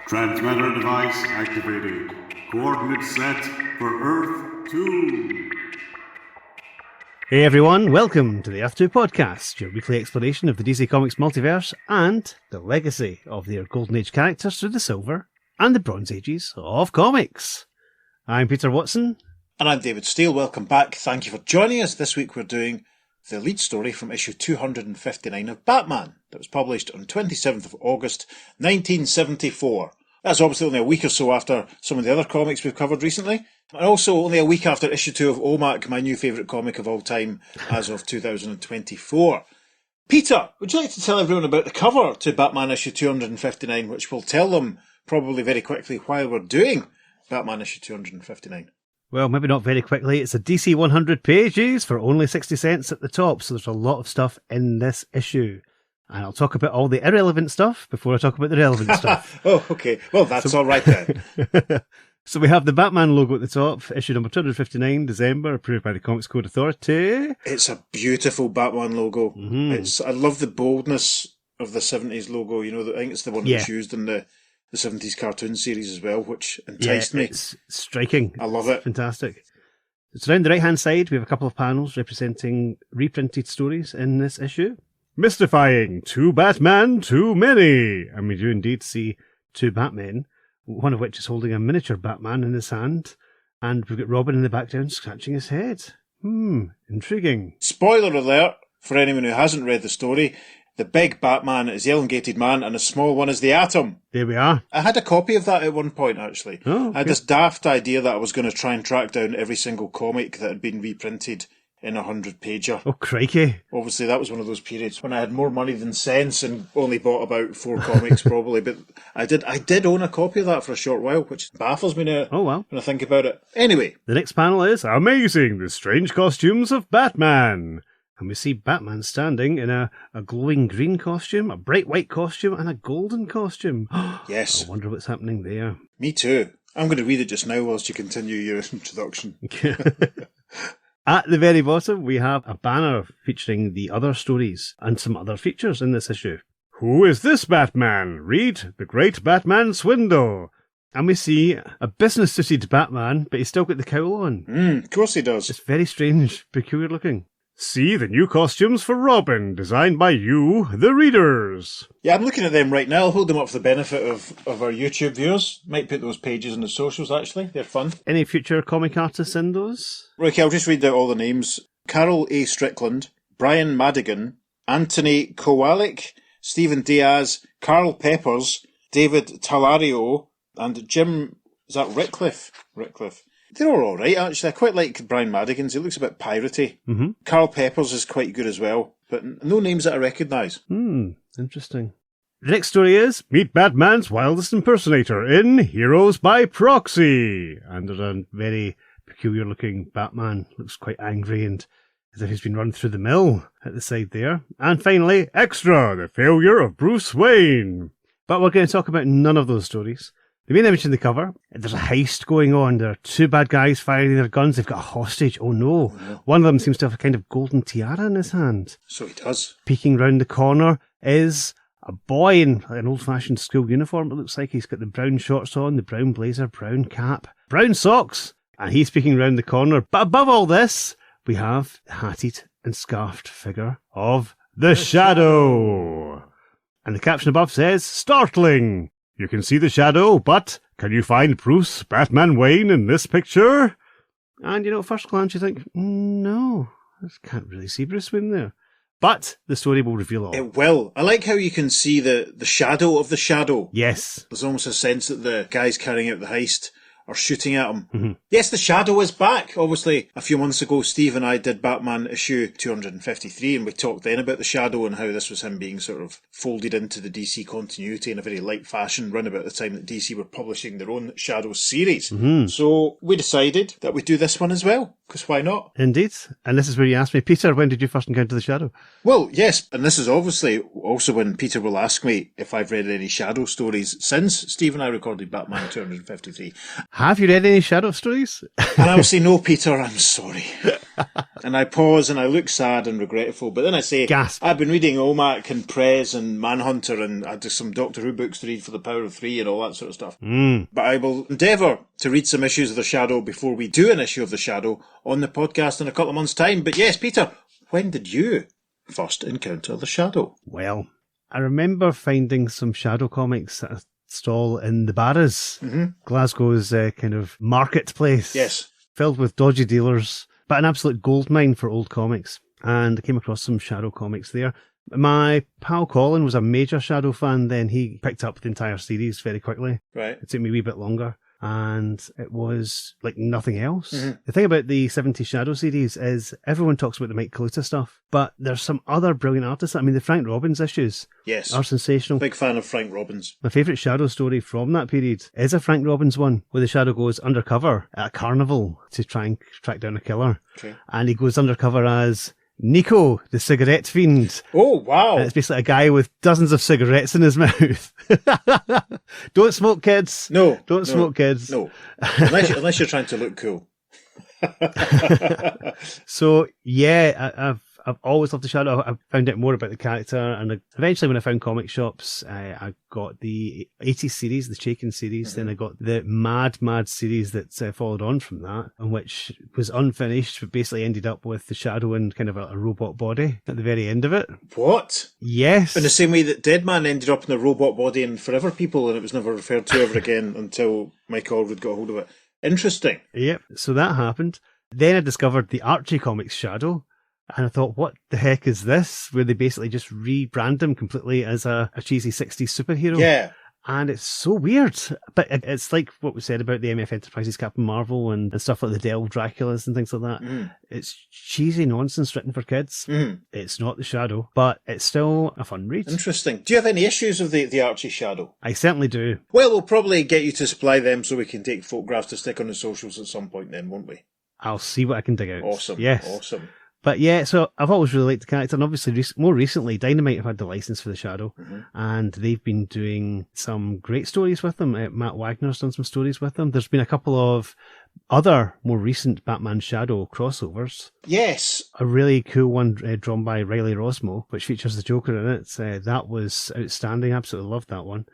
Transmitter device activated. Coordinates set for Earth 2. Hey everyone, welcome to the Earth 2 podcast, your weekly exploration of the DC Comics multiverse and the legacy of their Golden Age characters through the Silver and the Bronze Ages of comics. I'm Peter Watson. And I'm David Steele. Welcome back. Thank you for joining us. This week we're doing the lead story from issue 259 of Batman that was published on 27th of August 1974. That's obviously only a week or so after some of the other comics we've covered recently, and also only a week after issue 2 of OMAC, my new favourite comic of all time as of 2024. Peter, would you like to tell everyone about the cover to Batman issue 259, which will tell them probably very quickly while we're doing Batman issue 259? Well, maybe not very quickly. It's a DC 100 pages for only 60 cents at the top, so there's a lot of stuff in this issue. And I'll talk about all the irrelevant stuff before I talk about the relevant stuff. Oh, okay. Well, that's all right then. So we have the Batman logo at the top, issue number 259, December, approved by the Comics Code Authority. It's a beautiful Batman logo. Mm-hmm. I love the boldness of the 70s logo. You know, I think it's the one that was used in the 70s cartoon series as well, which enticed me. It's striking. I love it. Fantastic. So around the right-hand side, we have a couple of panels representing reprinted stories in this issue. Mystifying, two Batman, too many. And we do indeed see two Batmen, one of which is holding a miniature Batman in his hand, and we've got Robin in the background scratching his head. Intriguing. Spoiler alert for anyone who hasn't read the story. The big Batman is the elongated man and the small one is the Atom. There we are. I had a copy of that at one point, actually. Oh, okay. I had this daft idea that I was going to try and track down every single comic that had been reprinted in a 100-pager. Oh, crikey. Obviously, that was one of those periods when I had more money than sense and only bought about 4 comics, probably. But I did own a copy of that for a short while, which baffles me now when I think about it. Anyway. The next panel is Amazing, the Strange Costumes of Batman. And we see Batman standing in a glowing green costume, a bright white costume, and a golden costume. Yes. I wonder what's happening there. Me too. I'm going to read it just now whilst you continue your introduction. At the very bottom, we have a banner featuring the other stories and some other features in this issue. Who is this Batman? Read The Great Batman Swindle. And we see a business-suited Batman, but he's still got the cowl on. Of course he does. It's very strange, peculiar looking. See the new costumes for Robin, designed by you, the readers. Yeah, I'm looking at them right now. I'll hold them up for the benefit of our YouTube viewers. Might put those pages in the socials, actually. They're fun. Any future comic artists in those? Okay, I'll just read out all the names. Carol A. Strickland, Brian Madigan, Anthony Kowalik, Stephen Diaz, Carl Peppers, David Talario, and Jim... Is that Rickliff? They're all right, actually. I quite like Brian Madigan's. He looks a bit piratey. Mm-hmm. Carl Peppers is quite good as well, but no names that I recognise. Interesting. The next story is Meet Batman's Wildest Impersonator in Heroes by Proxy. And there's a very peculiar looking Batman. Looks quite angry and as if he's been run through the mill at the side there. And finally, Extra, the failure of Bruce Wayne. But we're going to talk about none of those stories. The main image in the cover, there's a heist going on. There are two bad guys firing their guns. They've got a hostage. Oh no. One of them seems to have a kind of golden tiara in his hand. So he does. Peeking round the corner is a boy in an old-fashioned school uniform. It looks like he's got the brown shorts on, the brown blazer, brown cap, brown socks. And he's peeking round the corner. But above all this, we have the hatted and scarfed figure of the Shadow. And the caption above says, Startling! You can see the Shadow, but can you find Bruce Batman Wayne in this picture? And, at first glance you think, no, I can't really see Bruce Wayne there. But the story will reveal all. It will. I like how you can see the shadow of the shadow. Yes. There's almost a sense that the guys carrying out the heist are shooting at him. Mm-hmm. Yes, the Shadow is back. Obviously, a few months ago, Steve and I did Batman issue 253, and we talked then about the Shadow and how this was him being sort of folded into the DC continuity in a very light fashion, round about the time that DC were publishing their own Shadow series. Mm-hmm. So we decided that we'd do this one as well, because why not? Indeed. And this is where you asked me, Peter, when did you first encounter the Shadow? Well, yes, and this is obviously also when Peter will ask me if I've read any Shadow stories since Steve and I recorded Batman 253. Have you read any Shadow stories? And I'll say, no, Peter, I'm sorry. And I pause and I look sad and regretful. But then I say, Gasp. I've been reading OMAC and Prez and Manhunter, and I had some Doctor Who books to read for the Power of Three and all that sort of stuff. But I will endeavour to read some issues of The Shadow before we do an issue of The Shadow on the podcast in a couple of months' time. But yes, Peter, when did you first encounter The Shadow? Well, I remember finding some Shadow comics at a stall in the Barras, Glasgow's kind of marketplace. Yes. Filled with dodgy dealers, but an absolute goldmine for old comics. And I came across some Shadow comics there. My pal Colin was a major Shadow fan then. He picked up the entire series very quickly. Right. It took me a wee bit longer. And it was like nothing else. The thing about the 70s Shadow series is everyone talks about the Mike Kaluta stuff, but there's some other brilliant artists. I mean, the Frank Robbins issues Yes. are sensational. Big fan of Frank Robbins. My favourite Shadow story from that period is a Frank Robbins one, where the Shadow goes undercover at a carnival to try and track down a killer. Okay. And he goes undercover as Nico, the cigarette fiend. Oh, wow. And it's basically a guy with dozens of cigarettes in his mouth. Don't smoke, kids. No. Don't smoke, kids. No. Unless you're trying to look cool. So, yeah, I've always loved the Shadow. I found out more about the character, and eventually when I found comic shops, I got the 80s series, the Shaken series, then I got the Mad series that followed on from that, and which was unfinished, but basically ended up with the Shadow in kind of a robot body at the very end of it. What? Yes. In the same way that Deadman ended up in a robot body in Forever People, and it was never referred to ever again until Mike Allred got hold of it. Interesting. Yep, so that happened. Then I discovered the Archie Comics Shadow, and I thought, what the heck is this? Where they basically just rebrand him completely as a cheesy 60s superhero. Yeah. And it's so weird. But it's like what we said about the MF Enterprises Captain Marvel and stuff like the Delve Draculas and things like that. It's cheesy nonsense written for kids. It's not the Shadow, but it's still a fun read. Interesting. Do you have any issues of the Archie Shadow? I certainly do. Well, we'll probably get you to supply them so we can take photographs to stick on the socials at some point then, won't we? I'll see what I can dig out. Awesome. Yes. Awesome. But yeah, so I've always really liked the character, and obviously more recently, Dynamite have had the license for the Shadow, and they've been doing some great stories with them. Matt Wagner's done some stories with them. There's been a couple of other more recent Batman Shadow crossovers. Yes. A really cool one drawn by Riley Rosmo, which features the Joker in it. That was outstanding. Absolutely loved that one.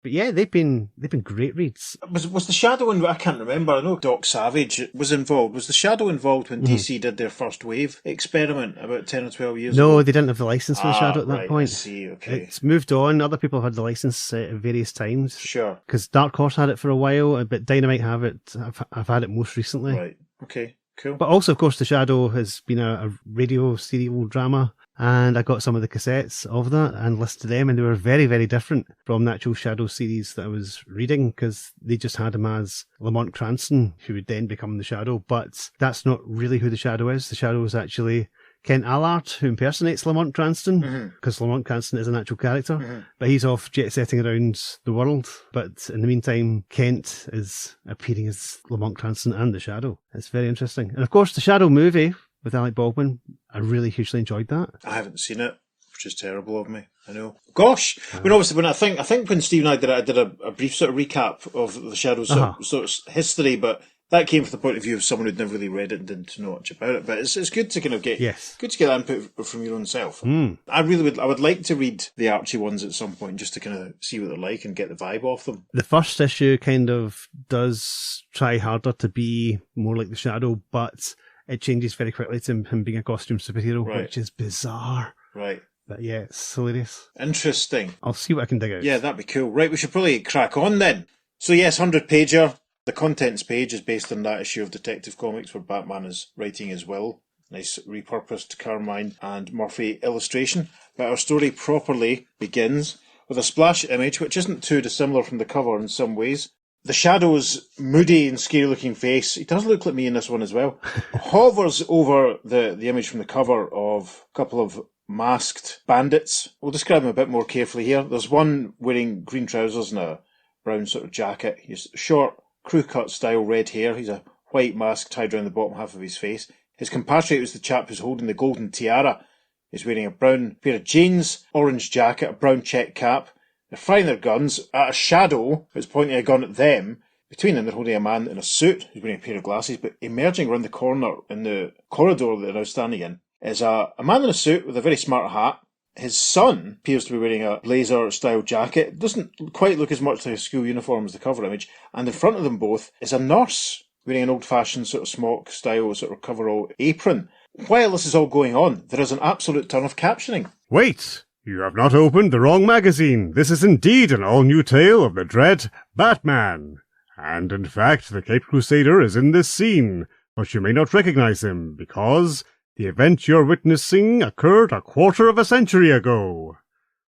But yeah, they've been great reads. Was the Shadow I can't remember. I know Doc Savage was involved. Was the Shadow involved when DC did their first wave experiment about 10 or 12 years ago? No, they didn't have the license for the Shadow at that right, point. I see, okay. It's moved on. Other people have had the license at various times. Sure. Because Dark Horse had it for a while, but Dynamite have it. I've had it most recently. Right, okay, cool. But also, of course, the Shadow has been a radio serial drama. And I got some of the cassettes of that and listened to them, and they were very, very different from the actual Shadow series that I was reading, because they just had him as Lamont Cranston, who would then become the Shadow. But that's not really who the Shadow is. The Shadow is actually Kent Allard, who impersonates Lamont Cranston, because Lamont Cranston is an actual character, but he's off jet-setting around the world. But in the meantime, Kent is appearing as Lamont Cranston and the Shadow. It's very interesting. And of course, the Shadow movie with Alec Baldwin, I really hugely enjoyed that. I haven't seen it, which is terrible of me. I know. Gosh, I think when Steve and I did a brief sort of recap of the Shadow's sort of history, but that came from the point of view of someone who'd never really read it and didn't know much about it. But it's good to kind of get good to get that input from your own self. I would like to read the Archie ones at some point just to kind of see what they're like and get the vibe off them. The first issue kind of does try harder to be more like the Shadow, but it changes very quickly to him being a costume superhero, which is bizarre. Right. But yeah, it's hilarious. Interesting. I'll see what I can dig out. Yeah, that'd be cool. Right, we should probably crack on then. So yes, 100-pager. The contents page is based on that issue of Detective Comics where Batman is writing his will. Nice repurposed Carmine and Murphy illustration. But our story properly begins with a splash image which isn't too dissimilar from the cover in some ways. The Shadow's moody and scary-looking face, he does look like me in this one as well, hovers over the image from the cover of a couple of masked bandits. We'll describe them a bit more carefully here. There's one wearing green trousers and a brown sort of jacket. He's short, crew-cut style red hair. He's a white mask tied around the bottom half of his face. His compatriot is the chap who's holding the golden tiara. He's wearing a brown pair of jeans, orange jacket, a brown check cap. They're firing their guns at a Shadow who's pointing a gun at them. Between them, they're holding a man in a suit who's wearing a pair of glasses, but emerging around the corner in the corridor that they're now standing in is a man in a suit with a very smart hat. His son appears to be wearing a blazer-style jacket. It doesn't quite look as much like a school uniform as the cover image. And in front of them both is a nurse wearing an old-fashioned sort of smock-style sort of coverall apron. While this is all going on, there is an absolute ton of captioning. Wait! You have not opened the wrong magazine. This is indeed an all-new tale of the dread Batman. And in fact, the Caped Crusader is in this scene, but you may not recognize him, because the event you're witnessing occurred a quarter of a century ago.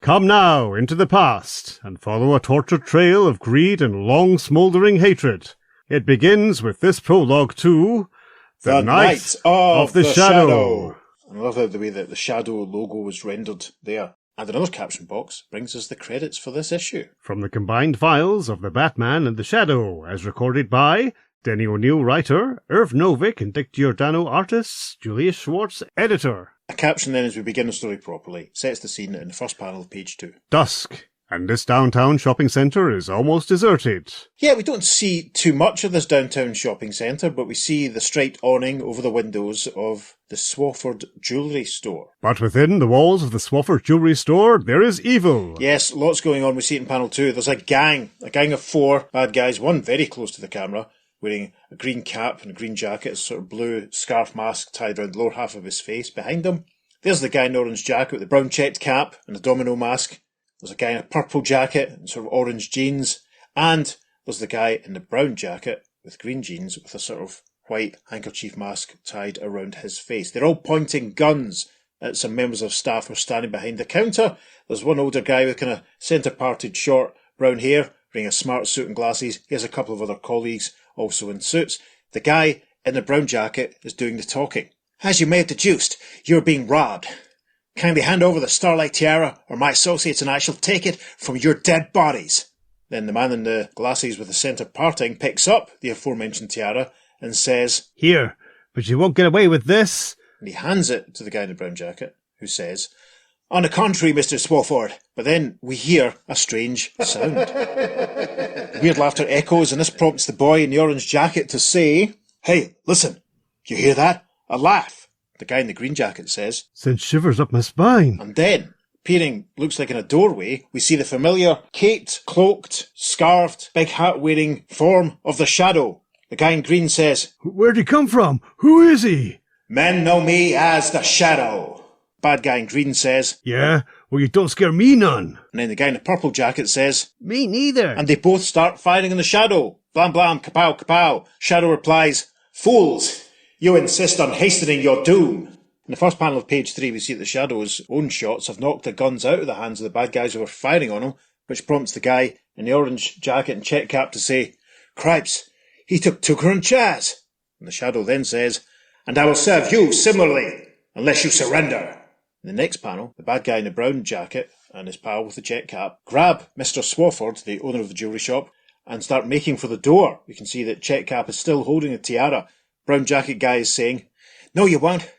Come now into the past, and follow a tortured trail of greed and long smouldering hatred. It begins with this prologue to The Night of the Shadow. I love the way that the Shadow logo was rendered there. And another caption box brings us the credits for this issue. From the combined files of The Batman and the Shadow, as recorded by Denny O'Neill, writer, Irv Novick and Dick Giordano, artists, Julius Schwartz, editor. A caption then as we begin the story properly sets the scene in the first panel of page 2. Dusk, and this downtown shopping centre is almost deserted. Yeah, we don't see too much of this downtown shopping centre, but we see the striped awning over the windows of the Swafford jewellery store. But within the walls of the Swafford jewellery store, there is evil. Yes, lots going on. We see it in panel 2. There's a gang of 4 bad guys, one very close to the camera, wearing a green cap and a green jacket, a sort of blue scarf mask tied around the lower half of his face. Behind him, there's the guy in the orange jacket with the brown checked cap and a domino mask. There's a guy in a purple jacket and sort of orange jeans. And there's the guy in the brown jacket with green jeans with a sort of white handkerchief mask tied around his face. They're all pointing guns at some members of staff who are standing behind the counter. There's one older guy with kind of centre-parted short brown hair, wearing a smart suit and glasses. He has a couple of other colleagues also in suits. The guy in the brown jacket is doing the talking. As you may have deduced, you're being robbed. Kindly hand over the Starlight Tiara, or my associates and I shall take it from your dead bodies. Then the man in the glasses with the centre parting picks up the aforementioned tiara and says, Here, but you won't get away with this. And he hands it to the guy in the brown jacket, who says, On the contrary, Mr. Swafford. But then we hear a strange sound. Weird laughter echoes, and this prompts the boy in the orange jacket to say, Hey, listen, you hear that? A laugh. The guy in the green jacket says, Sends shivers up my spine. And then, appearing, looks like in a doorway, we see the familiar, caped, cloaked, scarfed, big hat-wearing form of the Shadow. The guy in green says, Where'd he come from? Who is he? Men know me as the Shadow. Bad guy in green says, Yeah, well you don't scare me none. And then the guy in the purple jacket says, Me neither. And they both start firing on the Shadow. Blam blam, kapow kapow. Shadow replies, Fools! You insist on hastening your doom. In the first panel of page 3, we see that the Shadow's own shots have knocked the guns out of the hands of the bad guys who were firing on him, which prompts the guy in the orange jacket and check cap to say, Cripes, he took Tucker and Chaz. And the Shadow then says, And I will serve you similarly, unless you surrender. In the next panel, the bad guy in the brown jacket and his pal with the check cap grab Mr. Swafford, the owner of the jewellery shop, and start making for the door. We can see that check cap is still holding a tiara. Brown jacket guy is saying, No, you won't.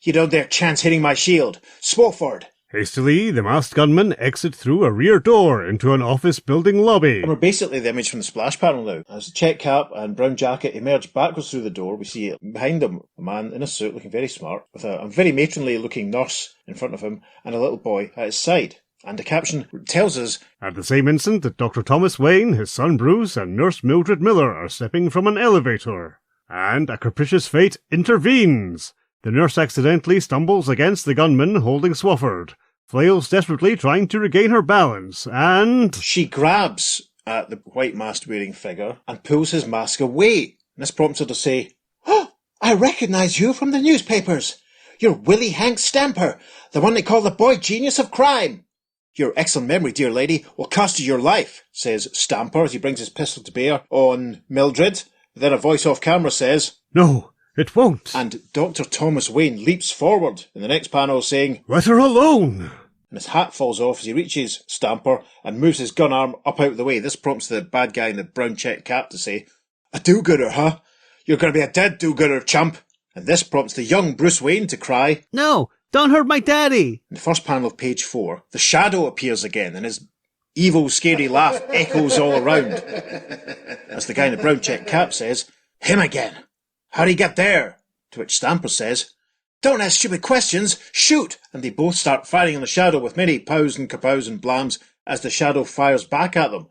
You don't dare chance hitting my shield. Swafford. Hastily, the masked gunman exit through a rear door into an office building lobby. And we're basically the image from the splash panel now. As the check cap and brown jacket emerge backwards through the door, we see behind them a man in a suit looking very smart, with a very matronly looking nurse in front of him and a little boy at his side. And the caption tells us, At the same instant that Dr. Thomas Wayne, his son Bruce, and Nurse Mildred Miller are stepping from an elevator. And a capricious fate intervenes. The nurse accidentally stumbles against the gunman holding Swafford, flails desperately trying to regain her balance, and she grabs at the white mask-wearing figure and pulls his mask away. And this prompts her to say, Oh, I recognise you from the newspapers. You're Willie Hank Stamper, the one they call the boy genius of crime. Your excellent memory, dear lady, will cost you your life, says Stamper as he brings his pistol to bear on Mildred. Then a voice off camera says, No, it won't. And Dr. Thomas Wayne leaps forward in the next panel saying, Let her alone. And his hat falls off as he reaches Stamper and moves his gun arm up out of the way. This prompts the bad guy in the brown check cap to say, A do-gooder, huh? You're going to be a dead do-gooder, chump. And this prompts the young Bruce Wayne to cry, No, don't hurt my daddy. In the first panel of page 4, the Shadow appears again and is evil, scary laugh echoes all around. As the guy in the brown check cap says, "Him again. How'd he get there?" To which Stamper says, "Don't ask stupid questions, shoot!" And they both start firing on the Shadow with many pows and kapows and blams as the Shadow fires back at them.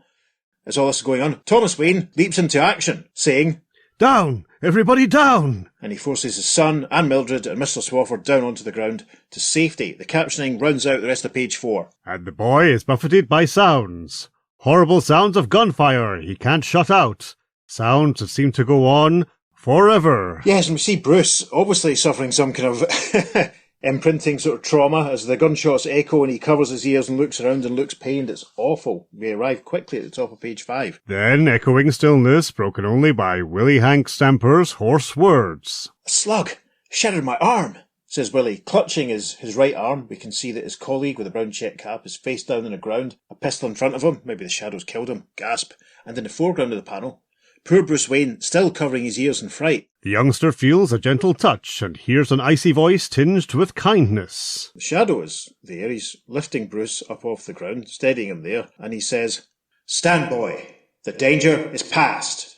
As all this is going on, Thomas Wayne leaps into action, saying, "Down! Everybody down!" and he forces his son and Mildred and Mr. Swafford down onto the ground to safety. The captioning rounds out the rest of page 4. And the boy is buffeted by sounds. Horrible sounds of gunfire he can't shut out. Sounds that seem to go on forever. Yes, and we see Bruce obviously suffering some kind of imprinting sort of trauma as the gunshots echo and he covers his ears and looks around and looks pained. It's awful. We arrive quickly at the top of page 5. Then echoing stillness broken only by Willie Hank Stamper's hoarse words. "A slug shattered my arm," says Willie, clutching his right arm. We can see that his colleague with the brown check cap is face down on the ground, a pistol in front of him. Maybe the Shadow's killed him. Gasp. And in the foreground of the panel, poor Bruce Wayne still covering his ears in fright. The youngster feels a gentle touch and hears an icy voice tinged with kindness. The Shadow is there. He's lifting Bruce up off the ground, steadying him there, and he says, "Stand, boy. The danger is past."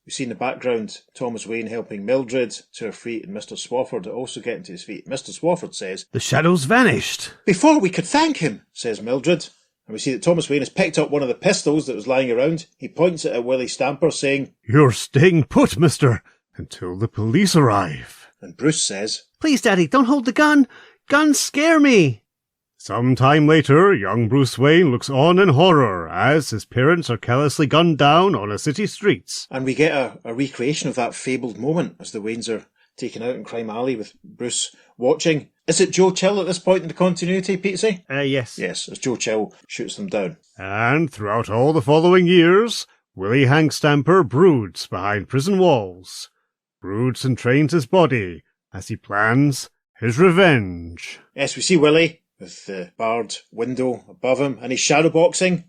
We see in the background Thomas Wayne helping Mildred to her feet and Mr. Swafford also getting to his feet. Mr. Swafford says, "The Shadow's vanished." "Before we could thank him," says Mildred. And we see that Thomas Wayne has picked up one of the pistols that was lying around. He points it at Willie Stamper, saying, "You're staying put, mister, until the police arrive." And Bruce says, "Please, Daddy, don't hold the gun. Guns scare me." Some time later, young Bruce Wayne looks on in horror as his parents are carelessly gunned down on a city streets. and we get a recreation of that fabled moment as the Waynes are taken out in Crime Alley with Bruce watching. Is it Joe Chill at this point in the continuity, Petesy? Yes. Yes, as Joe Chill shoots them down. And throughout all the following years, Willie Hank Stamper broods behind prison walls. Broods and trains his body as he plans his revenge. Yes, we see Willie with the barred window above him, and he's shadowboxing.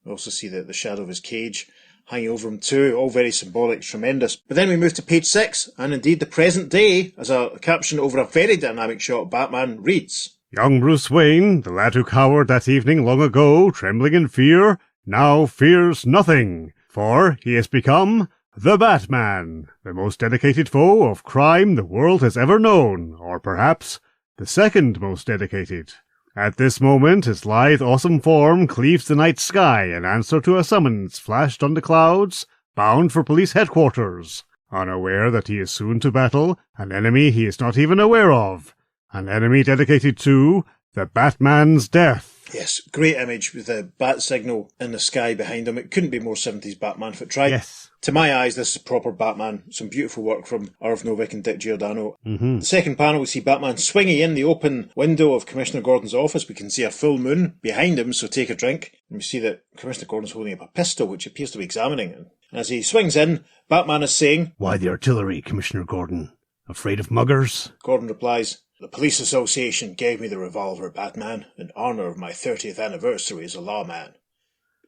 We also see the shadow of his cage hanging over him too, all very symbolic, tremendous. But then we move to page 6, and indeed the present day, as a caption over a very dynamic shot of Batman, reads, Young Bruce Wayne, the lad who cowered that evening long ago, trembling in fear, now fears nothing, for he has become the Batman, the most dedicated foe of crime the world has ever known, or perhaps the second most dedicated. At this moment, his lithe, awesome form cleaves the night sky in answer to a summons flashed on the clouds, bound for police headquarters, unaware that he is soon to battle an enemy he is not even aware of, an enemy dedicated to the Batman's death. Yes, great image with the bat signal in the sky behind him. It couldn't be more 70s Batman if it tried. Yes. To my eyes, this is proper Batman. Some beautiful work from Irv Novick and Dick Giordano. Mm-hmm. The second panel, we see Batman swinging in the open window of Commissioner Gordon's office. We can see a full moon behind him, so take a drink. And we see that Commissioner Gordon's holding up a pistol, which appears to be examining. And as he swings in, Batman is saying, Why the artillery, Commissioner Gordon? Afraid of muggers? Gordon replies, The Police Association gave me the revolver, Batman, in honour of my 30th anniversary as a lawman.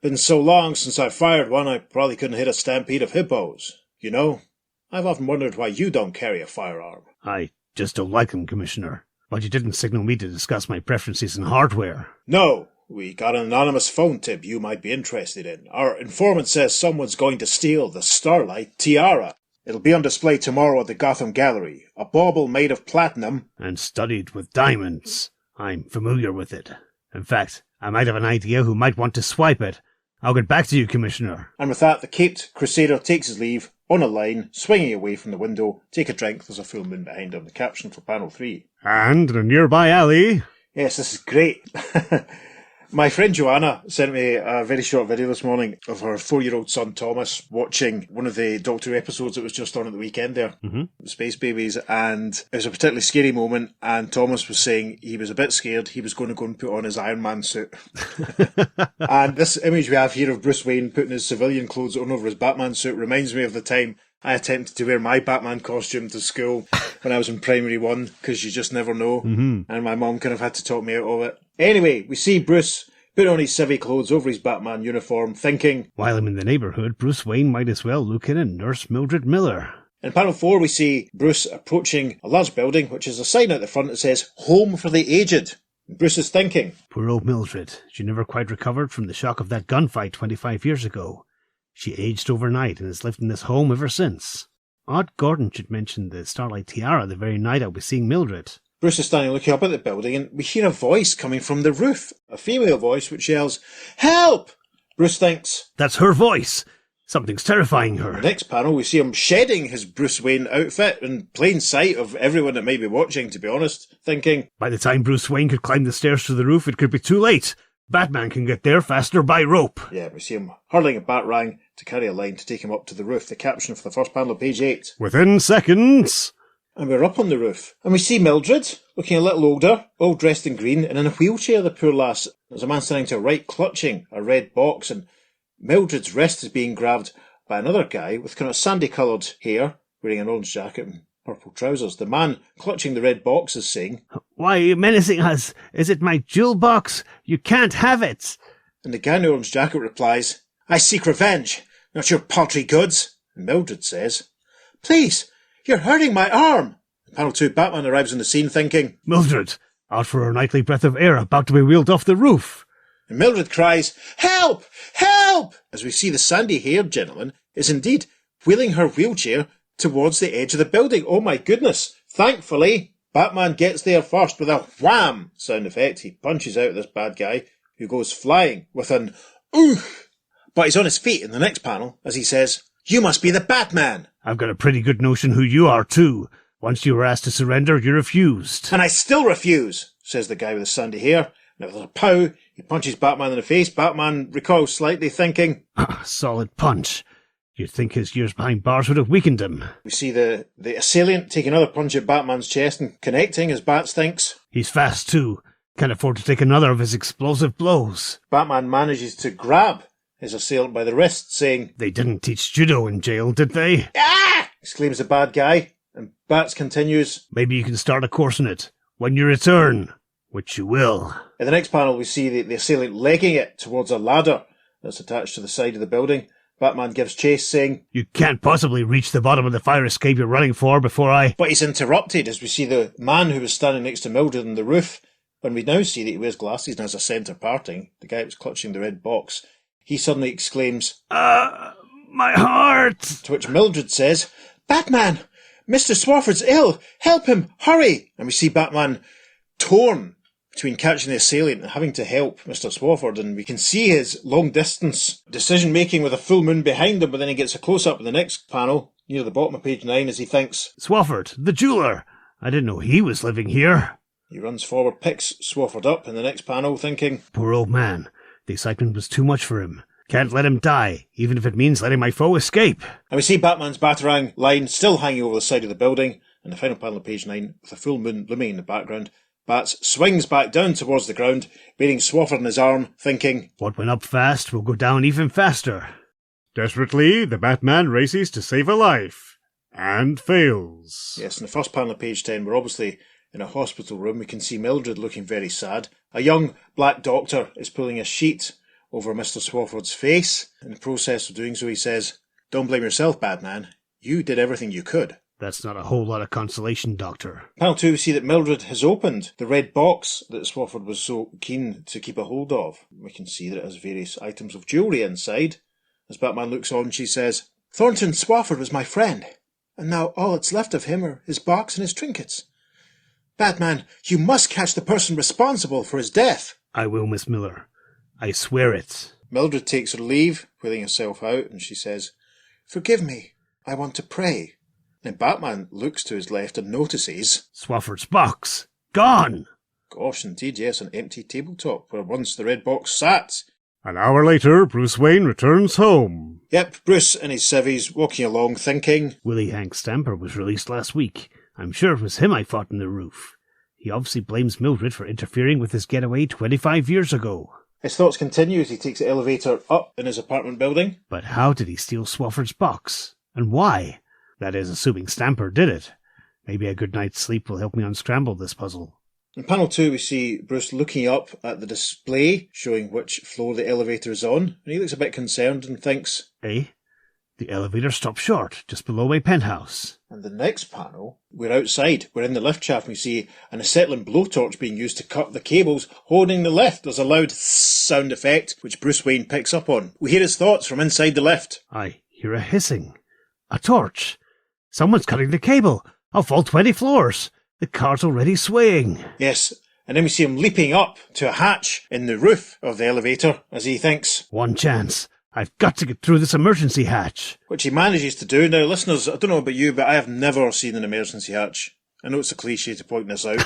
Been so long since I fired one, I probably couldn't hit a stampede of hippos. You know, I've often wondered why you don't carry a firearm. I just don't like them, Commissioner. But you didn't signal me to discuss my preferences in hardware. No, we got an anonymous phone tip you might be interested in. Our informant says someone's going to steal the Starlight Tiara. It'll be on display tomorrow at the Gotham Gallery. A bauble made of platinum. And studied with diamonds. I'm familiar with it. In fact, I might have an idea who might want to swipe it. I'll get back to you, Commissioner. And with that, the caped Crusader takes his leave, on a line, swinging away from the window. Take a drink, there's a full moon behind him. The caption for panel 3. And in a nearby alley... Yes, this is great. My friend Joanna sent me a very short video this morning of her 4-year-old son Thomas watching one of the Doctor Who episodes that was just on at the weekend there, Space Babies, and it was a particularly scary moment, and Thomas was saying he was a bit scared he was going to go and put on his Iron Man suit. And this image we have here of Bruce Wayne putting his civilian clothes on over his Batman suit reminds me of the time I attempted to wear my Batman costume to school when I was in primary 1, because you just never know. And my mum kind of had to talk me out of it. Anyway, we see Bruce put on his civvy clothes over his Batman uniform, thinking, While I'm in the neighbourhood, Bruce Wayne might as well look in and nurse Mildred Miller. In panel 4, we see Bruce approaching a large building, which is a sign out the front that says, Home for the Aged. Bruce is thinking, Poor old Mildred. She never quite recovered from the shock of that gunfight 25 years ago. She aged overnight and has lived in this home ever since. Odd Gordon should mention the Starlight Tiara the very night I'll be seeing Mildred. Bruce is standing looking up at the building, and we hear a voice coming from the roof. A female voice which yells, "Help!" Bruce thinks, That's her voice. Something's terrifying her. the next panel we see him shedding his Bruce Wayne outfit in plain sight of everyone that might be watching, to be honest, thinking, By the time Bruce Wayne could climb the stairs to the roof, it could be too late. Batman can get there faster by rope. yeah, we see him hurling a batarang to carry a line to take him up to the roof. The caption for the first panel of page 8. Within seconds. And we're up on the roof. And we see Mildred, looking a little older, all dressed in green, and in a wheelchair, the poor lass. There's a man standing to her right, clutching a red box, and Mildred's wrist is being grabbed by another guy with kind of sandy-coloured hair, wearing an orange jacket and purple trousers. The man clutching the red box is saying, Why are you menacing us? Is it my jewel box? You can't have it. and the guy in the orange jacket replies, I seek revenge, not your paltry goods. And Mildred says, Please, you're hurting my arm. In panel 2, Batman arrives on the scene thinking, Mildred, out for her nightly breath of air, about to be wheeled off the roof. and Mildred cries, Help! Help! As we see the sandy-haired gentleman is indeed wheeling her wheelchair towards the edge of the building. Oh my goodness! Thankfully, Batman gets there first with a wham sound effect. He punches out this bad guy who goes flying with an oof. But he's on his feet in the next panel as he says, You must be the Batman! I've got a pretty good notion who you are, too. Once you were asked to surrender, you refused. And I still refuse, says the guy with the sandy hair. And with a pow, he punches Batman in the face. Batman recoils slightly, thinking, Solid punch. You'd think his years behind bars would have weakened him. We see the assailant take another punch at Batman's chest and connecting as Bats thinks. He's fast, too. Can't afford to take another of his explosive blows. Batman manages to grab his assailant by the wrist, saying, They didn't teach judo in jail, did they? Ah! Exclaims the bad guy. And Bats continues, Maybe you can start a course in it. When you return. Which you will. In the next panel, we see the assailant legging it towards a ladder that's attached to the side of the building. Batman gives chase, saying, You can't possibly reach the bottom of the fire escape you're running for before I... But he's interrupted as we see the man who was standing next to Mildred on the roof. When we now see that he wears glasses and has a centre parting, the guy who was clutching the red box, he suddenly exclaims, My heart! to which Mildred says, Batman! Mr. Swafford's ill! Help him! Hurry! And we see Batman torn between catching the assailant and having to help Mr. Swafford, and we can see his long-distance decision-making with a full moon behind him, but then he gets a close-up in the next panel, near the bottom of page 9, as he thinks, Swafford, the jeweller! I didn't know he was living here. He runs forward, picks Swafford up in the next panel, thinking, Poor old man. The excitement was too much for him. Can't let him die, even if it means letting my foe escape. And we see Batman's Batarang line still hanging over the side of the building, and the final panel of page 9, with a full moon looming in the background, Bats swings back down towards the ground, bearing Swafford in his arm, thinking, What went up fast will go down even faster. Desperately, the Batman races to save a life. And fails. Yes, in the first panel of page 10, we're obviously in a hospital room. We can see Mildred looking very sad. A young black doctor is pulling a sheet over Mr. Swafford's face. In the process of doing so, he says, Don't blame yourself, Batman. You did everything you could. That's not a whole lot of consolation, Doctor. Panel 2, we see that Mildred has opened the red box that Swafford was so keen to keep a hold of. We can see that it has various items of jewellery inside. As Batman looks on, she says, Thornton Swafford was my friend, and now all that's left of him are his box and his trinkets. Batman, you must catch the person responsible for his death. I will, Miss Miller. I swear it. Mildred takes her leave, wheeling herself out, and she says, Forgive me, I want to pray. Then Batman looks to his left and notices, Swafford's box. Gone! Gosh, indeed, yes, an empty tabletop where once the red box sat. An hour later, Bruce Wayne returns home. Yep, Bruce and his civvies walking along thinking, Willie Hank Stamper was released last week. I'm sure it was him I fought on the roof. He obviously blames Mildred for interfering with his getaway 25 years ago. His thoughts continue as he takes the elevator up in his apartment building. But how did he steal Swafford's box? And why? That is, assuming Stamper did it. Maybe a good night's sleep will help me unscramble this puzzle. In panel 2, we see Bruce looking up at the display showing which floor the elevator is on, and he looks a bit concerned and thinks, Eh? The elevator stopped short, just below my penthouse. And the next panel, we're outside. We're in the lift shaft and we see an acetylene blowtorch being used to cut the cables holding the lift. There's a loud sound effect, which Bruce Wayne picks up on. We hear his thoughts from inside the lift. I hear a hissing. A torch. Someone's cutting the cable. I'll fall 20 floors. The car's already swaying. Yes, and then we see him leaping up to a hatch in the roof of the elevator as he thinks. One chance. I've got to get through this emergency hatch. Which he manages to do. Now, listeners, I don't know about you, but I have never seen an emergency hatch. I know it's a cliche to point this out.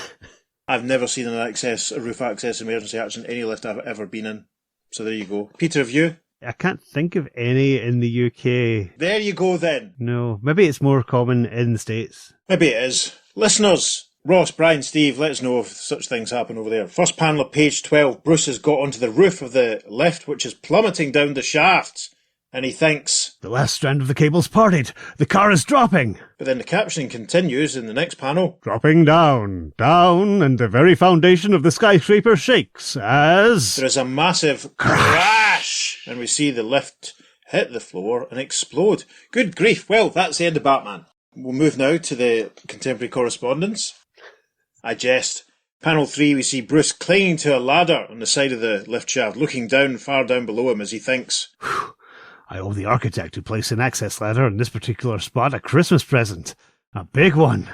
I've never seen a roof access emergency hatch in any lift I've ever been in. So there you go. Peter, have you? I can't think of any in the UK. There you go then. No, maybe it's more common in the States. Maybe it is. Listeners, Ross, Brian, Steve, let us know if such things happen over there. First panel of page 12. Bruce has got onto the roof of the lift, which is plummeting down the shaft. And he thinks, the last strand of the cable's parted. The car is dropping. But then the captioning continues in the next panel. Dropping down, down, and the very foundation of the skyscraper shakes as... There is a massive crash, and we see the lift hit the floor and explode. Good grief. Well, that's the end of Batman. We'll move now to the contemporary correspondence. I jest. Panel 3, we see Bruce clinging to a ladder on the side of the lift shaft, looking down, far down below him as he thinks... I owe the architect who placed an access ladder in this particular spot a Christmas present. A big one.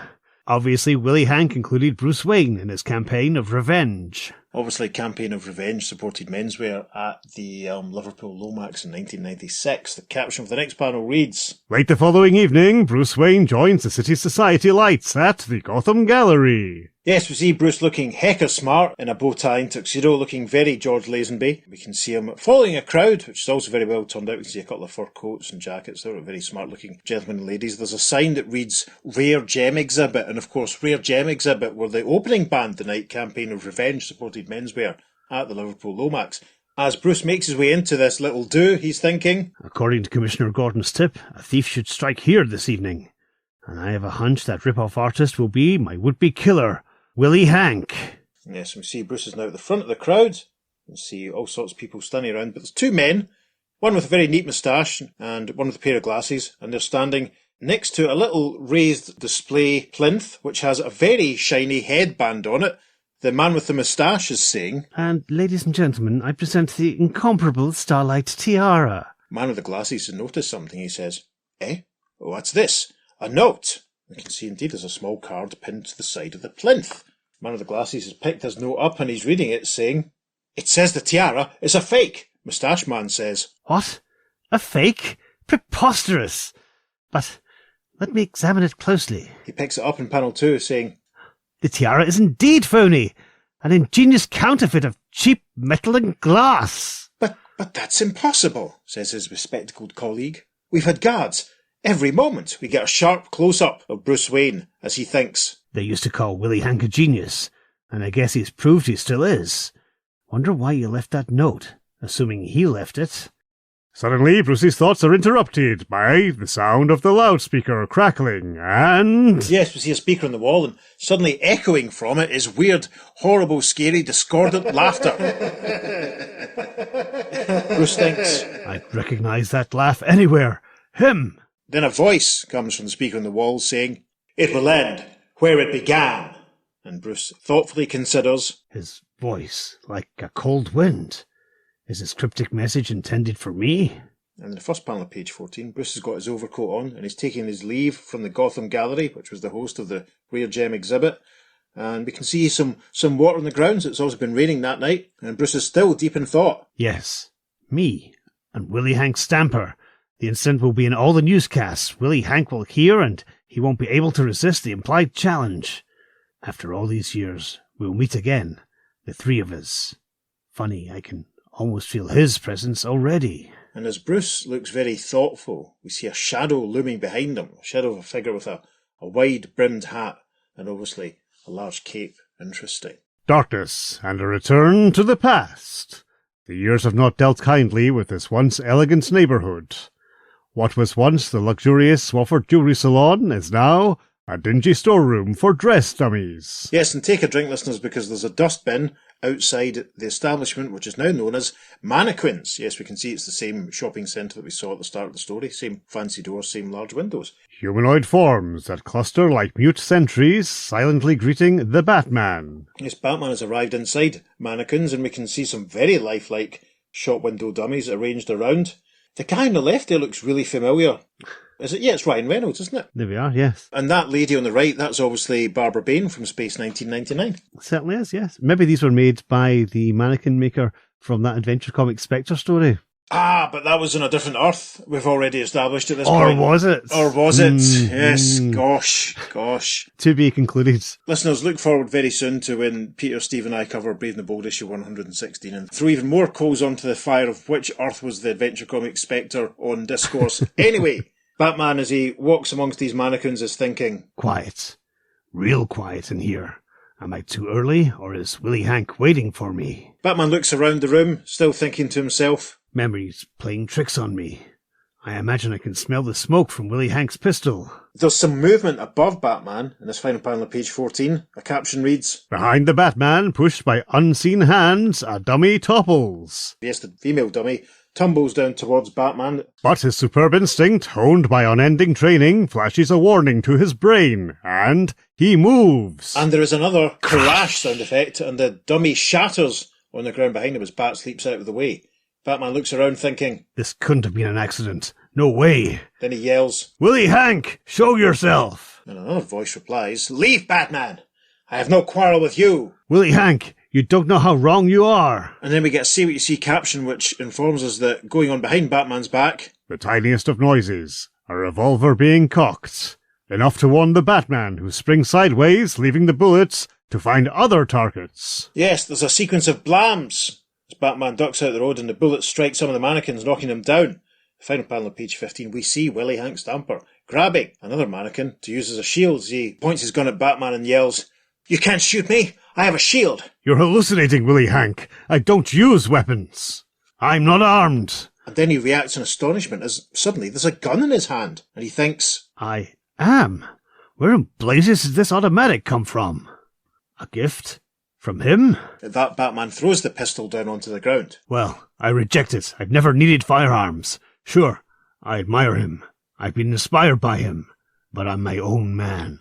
Obviously, Willie Hank included Bruce Wayne in his campaign of revenge. Obviously, Campaign of Revenge supported menswear at the Liverpool Lomax in 1996. The caption of the next panel reads... Late the following evening, Bruce Wayne joins the City Society lights at the Gotham Gallery. Yes, we see Bruce looking hecka smart in a bow tie and tuxedo, looking very George Lazenby. We can see him following a crowd, which is also very well turned out. We can see a couple of fur coats and jackets. They're very smart looking gentlemen and ladies. There's a sign that reads Rare Gem Exhibit, and of course Rare Gem Exhibit were the opening band the night. Campaign of Revenge supported menswear at the Liverpool Lomax. As Bruce makes his way into this little do, he's thinking, according to Commissioner Gordon's tip, a thief should strike here this evening. And I have a hunch that rip-off artist will be my would-be killer, Willie Hank. Yes, we see Bruce is now at the front of the crowd. You see all sorts of people standing around, but there's two men, one with a very neat moustache and one with a pair of glasses, and they're standing next to a little raised display plinth, which has a very shiny headband on it. The man with the moustache is saying, and ladies and gentlemen, I present the incomparable Starlight Tiara. Man with the glasses has noticed something. He says, eh? Oh, what's this? A note. We can see indeed there's a small card pinned to the side of the plinth. Man with the glasses has picked his note up and he's reading it, saying, it says the tiara is a fake. Moustache Man says, what? A fake? Preposterous! But let me examine it closely. He picks it up in panel 2, saying, the tiara is indeed phony. An ingenious counterfeit of cheap metal and glass. But that's impossible, says his bespectacled colleague. We've had guards. Every moment we get a sharp close-up of Bruce Wayne as he thinks. They used to call Willie Hank a genius, and I guess he's proved he still is. Wonder why you left that note, assuming he left it. Suddenly, Bruce's thoughts are interrupted by the sound of the loudspeaker crackling, and... Yes, we see a speaker on the wall, and suddenly echoing from it is weird, horrible, scary, discordant laughter. Bruce thinks, I'd recognise that laugh anywhere. Him! Then a voice comes from the speaker on the wall saying, it will end where it began. And Bruce thoughtfully considers, his voice, like a cold wind. Is his cryptic message intended for me? And in the first panel of page 14, Bruce has got his overcoat on and he's taking his leave from the Gotham Gallery, which was the host of the Rare Gem exhibit. And we can see some water on the grounds. It's also been raining that night, and Bruce is still deep in thought. Yes, me and Willie Hank Stamper. The incident will be in all the newscasts. Willie Hank will hear, and he won't be able to resist the implied challenge. After all these years, we'll meet again, the three of us. Funny, I can almost feel his presence already. And as Bruce looks very thoughtful, we see a shadow looming behind him, a shadow of a figure with a wide-brimmed hat and obviously a large cape. Interesting. Darkness and a return to the past. The years have not dealt kindly with this once elegant neighbourhood. What was once the luxurious Swafford Jewellery Salon is now a dingy storeroom for dress dummies. Yes, and take a drink, listeners, because there's a dustbin outside the establishment, which is now known as Mannequins. Yes, we can see it's the same shopping centre that we saw at the start of the story. Same fancy doors, same large windows. Humanoid forms that cluster like mute sentries, silently greeting the Batman. Yes, Batman has arrived inside Mannequins, and we can see some very lifelike shop window dummies arranged around. The guy on the left there looks really familiar. Is it? Yeah, it's Ryan Reynolds, isn't it? There we are, yes. And that lady on the right, that's obviously Barbara Bain from Space 1999. It certainly is, yes. Maybe these were made by the mannequin maker from that Adventure Comics Spectre story. Ah, but that was on a different Earth, we've already established at this Or point. was it? Or was it? Yes, gosh. To be concluded. Listeners, look forward very soon to when Peter, Steve and I cover Brave and the Bold issue 116 and throw even more coals onto the fire of which Earth was the Adventure Comics Spectre on discourse. Anyway, Batman, as he walks amongst these mannequins, is thinking, Quiet. Real quiet in here. Am I too early, or is Willie Hank waiting for me? Batman looks around the room, still thinking to himself, Memory's playing tricks on me. I imagine I can smell the smoke from Willie Hank's pistol. There's some movement above Batman in this final panel of page 14. A caption reads, Behind the Batman, pushed by unseen hands, a dummy topples. yes, the female dummy tumbles down towards Batman. But his superb instinct, honed by unending training, flashes a warning to his brain, and he moves. And there is another crash sound effect, and the dummy shatters on the ground behind him as Bat leaps out of the way. Batman looks around thinking, This couldn't have been an accident. No way. then he yells, Willie Hank, show yourself. and another voice replies, Leave, Batman! I have no quarrel with you! Willie Hank, you don't know how wrong you are. And then we get a See What You See caption which informs us that going on behind Batman's back, The tiniest of noises, a revolver being cocked. Enough to warn the Batman, who springs sideways, leaving the bullets to find other targets. yes, there's a sequence of blams as Batman ducks out the road and the bullets strike some of the mannequins, knocking them down. The final panel of page 15, we see Willie Hank Stamper grabbing another mannequin to use as a shield as he points his gun at Batman and yells, You can't shoot me! I have a shield! You're hallucinating, Willie Hank. I don't use weapons. I'm not armed. And then he reacts in astonishment as suddenly there's a gun in his hand, and he thinks, I am. Where in blazes did this automatic come from? A gift? From him? At that, Batman throws the pistol down onto the ground. Well, I reject it. I've never needed firearms. Sure, I admire him. I've been inspired by him. But I'm my own man.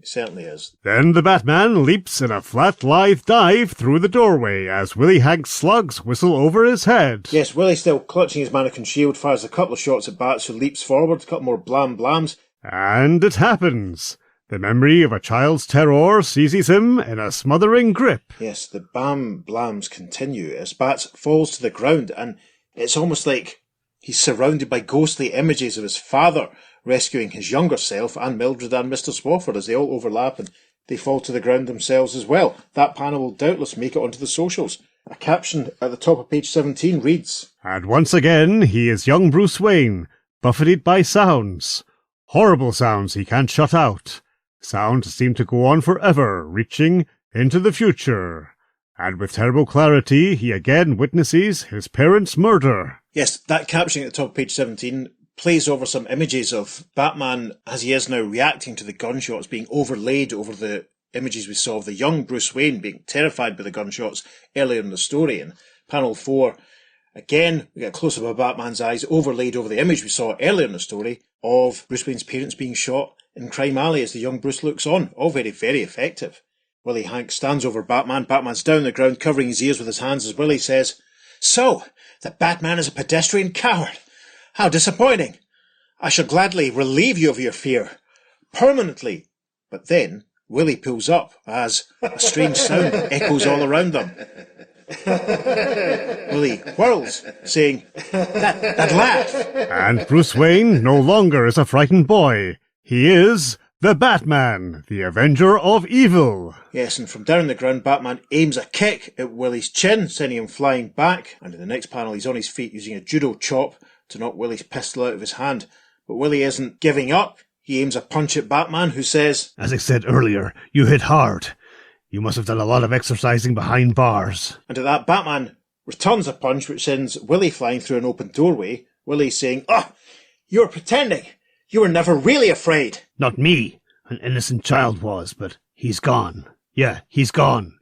He certainly is. Then the Batman leaps in a flat, lithe dive through the doorway as Willie Hank's slugs whistle over his head. Yes, Willie, still clutching his mannequin shield, fires a couple of shots at Bats, who leaps forward, a couple more blams. And it happens. The memory of a child's terror seizes him in a smothering grip. Yes, the blams continue as Bats falls to the ground, and it's almost like he's surrounded by ghostly images of his father rescuing his younger self and Mildred and Mr. Swofford as they all overlap and they fall to the ground themselves as well. That panel will doubtless make it onto the socials. A caption at the top of page 17 reads, And once again, he is young Bruce Wayne, buffeted by sounds. Horrible sounds he can't shut out. Sounds seem to go on forever, reaching into the future. And with terrible clarity, he again witnesses his parents' murder. Yes, that caption at the top of page 17 plays over some images of Batman, as he is now, reacting to the gunshots being overlaid over the images we saw of the young Bruce Wayne being terrified by the gunshots earlier in the story. In panel 4, again, we get a close-up of Batman's eyes overlaid over the image we saw earlier in the story of Bruce Wayne's parents being shot in Crime Alley as the young Bruce looks on. All very, very effective. Willie Hank stands over Batman. Batman's down on the ground, covering his ears with his hands as Willie says, So, the Batman is a pedestrian coward. How disappointing. I shall gladly relieve you of your fear. Permanently. But then, Willie pulls up as a strange sound echoes all around them. Willie whirls, saying, that laugh. And Bruce Wayne no longer is a frightened boy. He is the Batman, the Avenger of Evil. Yes, and from down on the ground, Batman aims a kick at Willie's chin, sending him flying back. And in the next panel, he's on his feet using a judo chop to knock Willie's pistol out of his hand. But Willie isn't giving up. He aims a punch at Batman, who says, As I said earlier, you hit hard. You must have done a lot of exercising behind bars. And at that, Batman returns a punch which sends Willie flying through an open doorway. Willie saying, You were pretending. You were never really afraid. Not me. An innocent child was, but he's gone. Yeah, he's gone.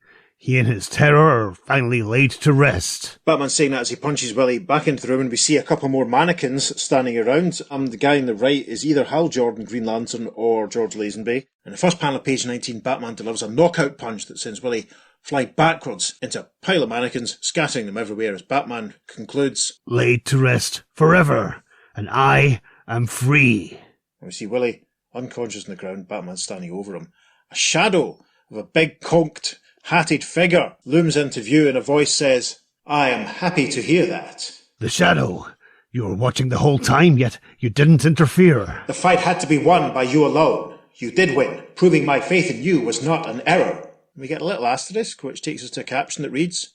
He and his terror are finally laid to rest. Batman's saying that as he punches Willie back into the room, and we see a couple more mannequins standing around. The guy on the right is either Hal Jordan, Green Lantern, or George Lazenby. In the first panel of page 19, Batman delivers a knockout punch that sends Willie flying backwards into a pile of mannequins, scattering them everywhere as Batman concludes, "Laid to rest forever, and I am free." And we see Willie unconscious on the ground, Batman standing over him. A shadow of a big conked, hatted figure looms into view, and a voice says, "I am happy to hear that." The Shadow. You were watching the whole time, yet you didn't interfere. "The fight had to be won by you alone. You did win. Proving my faith in you was not an error." We get a little asterisk, which takes us to a caption that reads,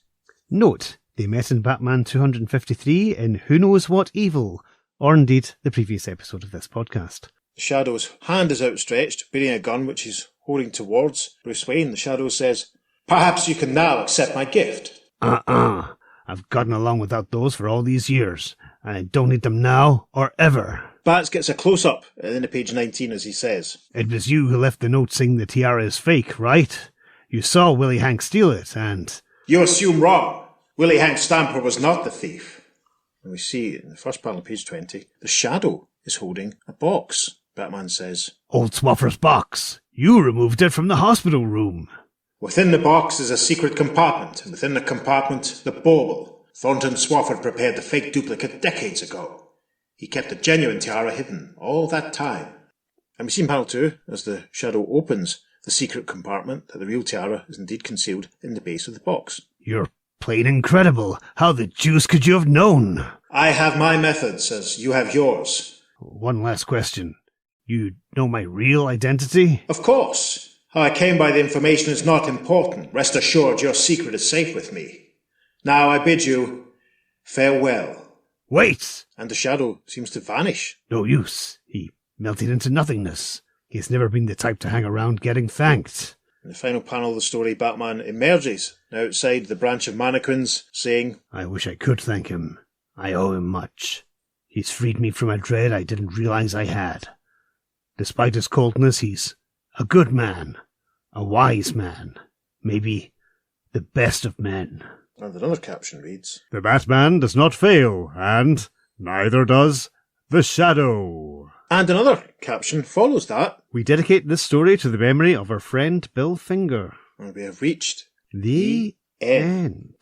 Note, they met in Batman 253 in Who Knows What Evil, or indeed the previous episode of this podcast. The Shadow's hand is outstretched, bearing a gun which he's holding towards Bruce Wayne. The Shadow says, "Perhaps you can now accept my gift." I've gotten along without those for all these years, and I don't need them now or ever. Bats gets a close-up at the end of page 19 as he says, It was you who left the note saying the tiara is fake, right? You saw Willie Hank steal it, and... "You assume wrong. Willie Hank Stamper was not the thief." And we see in the first panel of page 20, the Shadow is holding a box. Batman says, Old Swaffer's box. You removed it from the hospital room. "Within the box is a secret compartment, and within the compartment, the bauble. Thornton Swafford prepared the fake duplicate decades ago. He kept the genuine tiara hidden all that time." And we see in panel 2, as the Shadow opens the secret compartment, that the real tiara is indeed concealed in the base of the box. You're plain incredible. How the deuce could you have known? "I have my methods, as you have yours." One last question. You know my real identity? "Of course. How I came by the information is not important. Rest assured your secret is safe with me. Now I bid you farewell." Wait! And the Shadow seems to vanish. No use. He melted into nothingness. He's never been the type to hang around getting thanked. In the final panel of the story, Batman emerges outside the branch of mannequins, saying, I wish I could thank him. I owe him much. He's freed me from a dread I didn't realize I had. Despite his coldness, he's a good man, a wise man, maybe the best of men. And another caption reads, The Batman does not fail, and neither does the Shadow. And another caption follows that. We dedicate this story to the memory of our friend Bill Finger. And we have reached The end.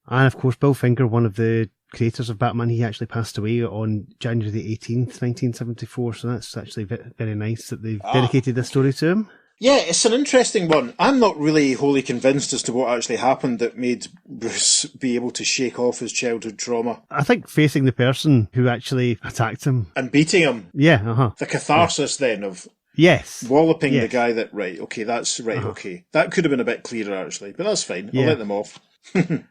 And of course, Bill Finger, one of the creators of Batman, he actually passed away on January the 18th, 1974. So that's actually very nice that they've dedicated this story to him. Yeah, it's an interesting one. I'm not really wholly convinced as to what actually happened that made Bruce be able to shake off his childhood trauma. I think facing the person who actually attacked him. And beating him. Yeah, The catharsis then of Yes. walloping Yes. the guy that, right, okay, that's right, okay. That could have been a bit clearer, actually, but that's fine. I'll let them off.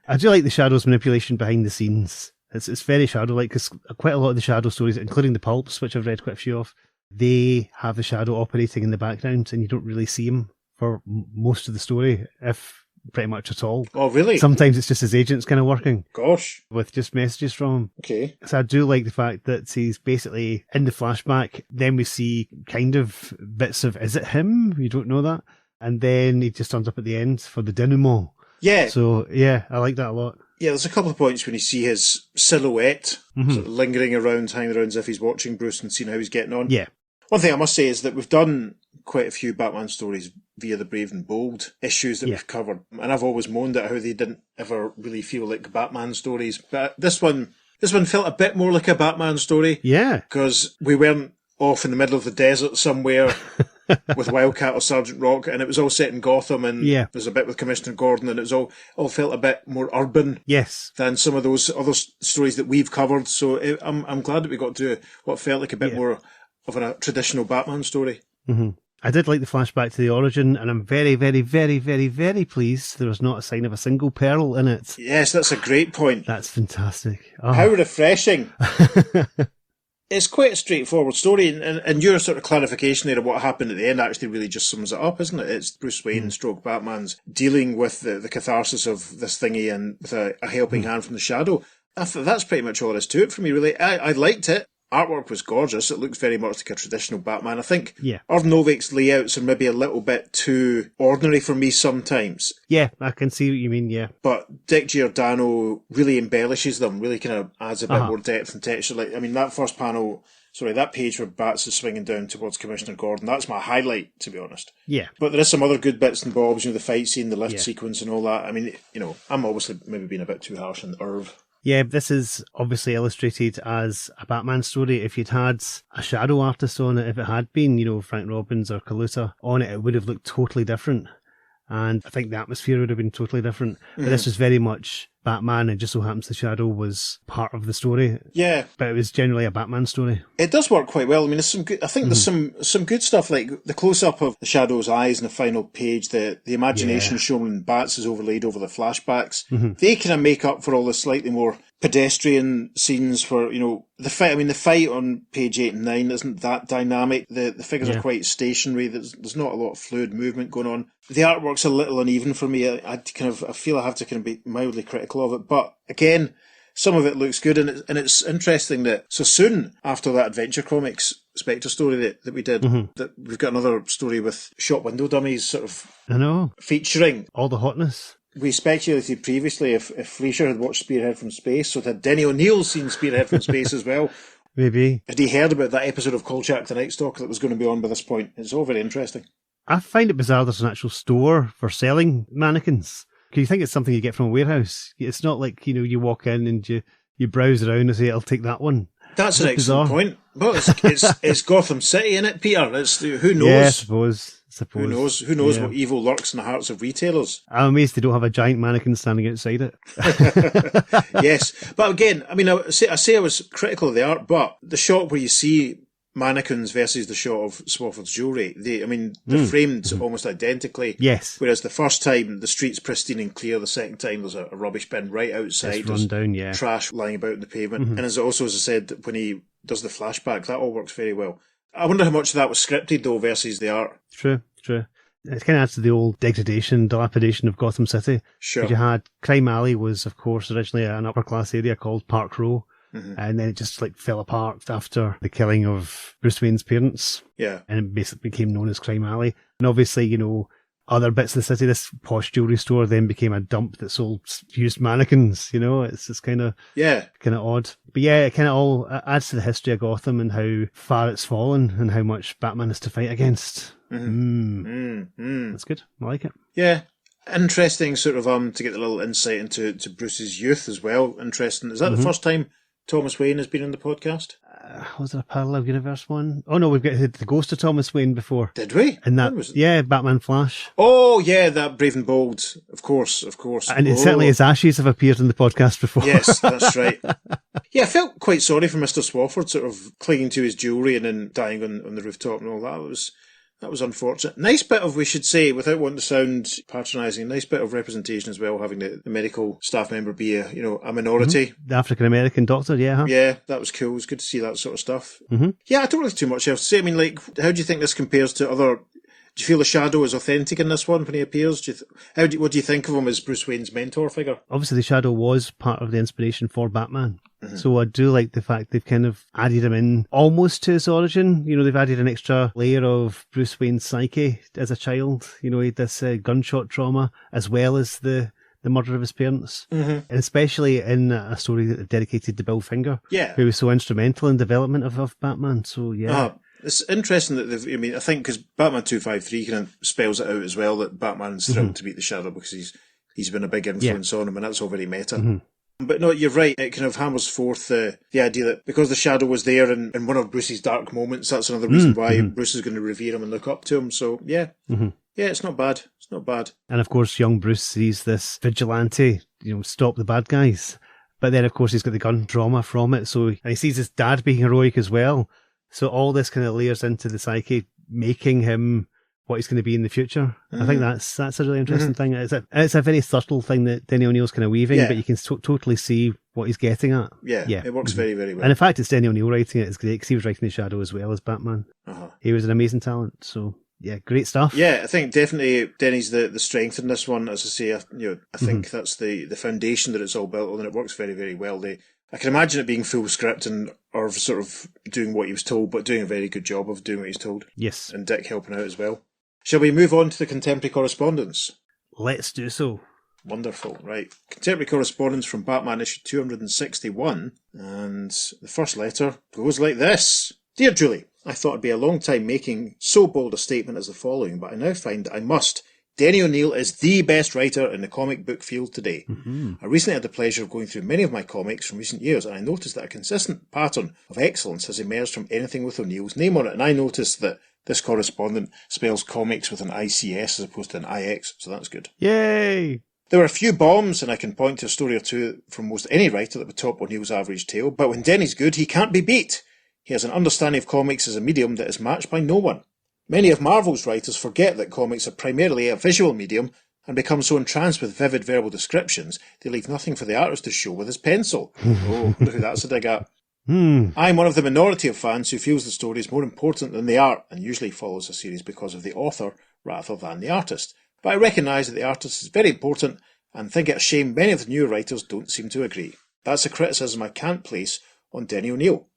I do like the Shadow's manipulation behind the scenes. It's very Shadow-like, because quite a lot of the Shadow stories, including the pulps, which I've read quite a few of, they have the Shadow operating in the background, and you don't really see him for most of the story, if pretty much at all. Oh, really? Sometimes it's just his agents kind of working Gosh. with just messages from him. Okay. So I do like the fact that he's basically in the flashback. Then we see kind of bits of, is it him? You don't know that. And then he just turns up at the end for the denouement. Yeah. So, yeah, I like that a lot. Yeah, there's a couple of points when you see his silhouette sort of lingering around, hanging around as if he's watching Bruce and seeing how he's getting on. Yeah. One thing I must say is that we've done quite a few Batman stories via the Brave and Bold issues that we've covered. And I've always moaned at how they didn't ever really feel like Batman stories. But this one felt a bit more like a Batman story. Yeah. Because we weren't off in the middle of the desert somewhere with Wildcat or Sergeant Rock, and it was all set in Gotham, and there's a bit with Commissioner Gordon, and it was all felt a bit more urban than some of those other stories that we've covered. So I'm glad that we got to what felt like a bit more of a traditional Batman story. Mm-hmm. I did like the flashback to the origin, and I'm very, very, very, very, very pleased there was not a sign of a single pearl in it. Yes, that's a great point. That's fantastic. Oh. How refreshing. It's quite a straightforward story, and your sort of clarification there of what happened at the end actually really just sums it up, isn't it? It's Bruce Wayne stroke Batman's dealing with the catharsis of this thingy and with a helping hand from the Shadow. That's pretty much all there is to it for me, really. I liked it. artwork was gorgeous. It looks very much like a traditional Batman. I think Yeah. Irv Novic's layouts are maybe a little bit too ordinary for me sometimes. Yeah, I can see what you mean, yeah. But Dick Giordano really embellishes them, really kind of adds a bit Uh-huh. more depth and texture. Like, I mean, that first panel, that page where Bats is swinging down towards Commissioner Gordon, that's my highlight, to be honest. Yeah. But there is some other good bits and bobs, the fight scene, the lift Yeah. sequence and all that. I mean, I'm obviously maybe being a bit too harsh on Irv. Yeah, this is obviously illustrated as a Batman story. If you'd had a shadow artist on it, if it had been, Frank Robbins or Kaluta on it, it would have looked totally different. And I think the atmosphere would have been totally different. But this was very much Batman, and just so happens the shadow was part of the story. Yeah. But it was generally a Batman story. It does work quite well. I mean, there's some good, I think there's some good stuff, like the close-up of the Shadow's eyes in the final page, the imagination shown in Bats is overlaid over the flashbacks. They kind of make up for all the slightly more pedestrian scenes where, the fight. I mean, the fight on page 8 and 9 isn't that dynamic. The figures are quite stationary. There's not a lot of fluid movement going on. The artwork's a little uneven for me. I feel I have to kind of be mildly critical of it. But again, some of it looks good, and it's interesting that so soon after that Adventure Comics Spectre story that we did, that we've got another story with shop window dummies sort of I know. featuring All the hotness. We speculated previously if Fleischer had watched Spearhead from Space, so had Denny O'Neil seen Spearhead from Space as well? Maybe. Had he heard about that episode of Kolchak the Night Stalker that was going to be on by this point? It's all very interesting. I find it bizarre there's an actual store for selling mannequins. Because you think it's something you get from a warehouse. It's not like, you walk in and you browse around and say, I'll take that one. That's an excellent point. Well, it's Gotham City, innit, Peter? Who knows? Yeah, I suppose. Who knows? Who knows what evil lurks in the hearts of retailers? I'm amazed they don't have a giant mannequin standing outside it. Yes. But again, I mean, I say I was critical of the art, but the shot where you see mannequins versus the shot of Swofford's jewellery, they're framed almost identically. Yes. Whereas the first time, the street's pristine and clear. The second time, there's a rubbish bin right outside. It's run down, yeah. Trash lying about on the pavement. And as I said, when he does the flashback, that all works very well. I wonder how much of that was scripted, though, versus the art. True. It kind of adds to the old degradation, dilapidation of Gotham City. Sure. You had Crime Alley was, of course, originally an upper class area called Park Row. And then it just fell apart after the killing of Bruce Wayne's parents. Yeah. And it basically became known as Crime Alley. And obviously, other bits of the city, this posh jewellery store then became a dump that sold used mannequins. It's just kind of odd. But yeah, it kind of all adds to the history of Gotham and how far it's fallen and how much Batman has to fight against. That's good. I like it. Yeah. Interesting sort of to get a little insight into Bruce's youth as well. Interesting. Is that the first time Thomas Wayne has been on the podcast? Was there a Parallel Universe one? Oh no, we've got the Ghost of Thomas Wayne before. Did we? And that, yeah, Batman Flash. Oh yeah, that Brave and Bold. Of course. And it certainly his ashes have appeared in the podcast before. Yes, that's right. Yeah, I felt quite sorry for Mr. Swofford, sort of clinging to his jewellery and then dying on the rooftop and all that. That was unfortunate. Nice bit of, we should say, without wanting to sound patronising, nice bit of representation as well, having the medical staff member be a minority. The African American doctor, yeah. Huh? Yeah, that was cool. It was good to see that sort of stuff. Yeah, I don't really have too much else to say. I mean, how do you think this compares to other... Do you feel the Shadow is authentic in this one when he appears? What do you think of him as Bruce Wayne's mentor figure? Obviously, the Shadow was part of the inspiration for Batman. So I do like the fact they've kind of added him in almost to his origin. They've added an extra layer of Bruce Wayne's psyche as a child. He had this gunshot trauma as well as the murder of his parents. And especially in a story that dedicated to Bill Finger, who was so instrumental in development of Batman. So, yeah. It's interesting that I think because Batman 253 kind of spells it out as well that Batman's thrilled to beat the Shadow because he's been a big influence on him, and that's all very meta. But no, you're right. It kind of hammers forth the idea that because the Shadow was there in one of Bruce's dark moments, that's another reason why Bruce is going to revere him and look up to him. So, yeah. Yeah, it's not bad. It's not bad. And of course, young Bruce sees this vigilante, stop the bad guys. But then, of course, he's got the gun trauma from it. So, and he sees his dad being heroic as well. So all this kind of layers into the psyche, making him what he's going to be in the future. I think that's a really interesting thing. It's a very subtle thing that Denny O'Neil's kind of weaving, but you can totally see what he's getting at. Yeah. It works very, very well. And in fact, it's Denny O'Neil writing it. It's great because he was writing The Shadow as well as Batman. He was an amazing talent. So, yeah, great stuff. Yeah, I think definitely Denny's the strength in this one. As I say, I think that's the foundation that it's all built on, and it works very, very well. I can imagine it being full script and or sort of doing what he was told, but doing a very good job of doing what he's told. Yes. And Dick helping out as well. Shall we move on to the contemporary correspondence? Let's do so. Wonderful. Right. Contemporary correspondence from Batman issue 261. And the first letter goes like this. Dear Julie, I thought it'd be a long time making so bold a statement as the following, but I now find that I must. Denny O'Neil is the best writer in the comic book field today. Mm-hmm. I recently had the pleasure of going through many of my comics from recent years, and I noticed that a consistent pattern of excellence has emerged from anything with O'Neil's name on it. And I noticed that this correspondent spells comics with an ICS as opposed to an IX, so that's good. Yay! There were a few bombs, and I can point to a story or two from most any writer that would top O'Neil's average tale, but when Denny's good, he can't be beat. He has an understanding of comics as a medium that is matched by no one. Many of Marvel's writers forget that comics are primarily a visual medium and become so entranced with vivid verbal descriptions they leave nothing for the artist to show with his pencil. Oh, look who that's a dig at. I'm one of the minority of fans who feels the story is more important than the art and usually follows a series because of the author rather than the artist. But I recognise that the artist is very important and think it a shame many of the newer writers don't seem to agree. That's a criticism I can't place on Denny O'Neil.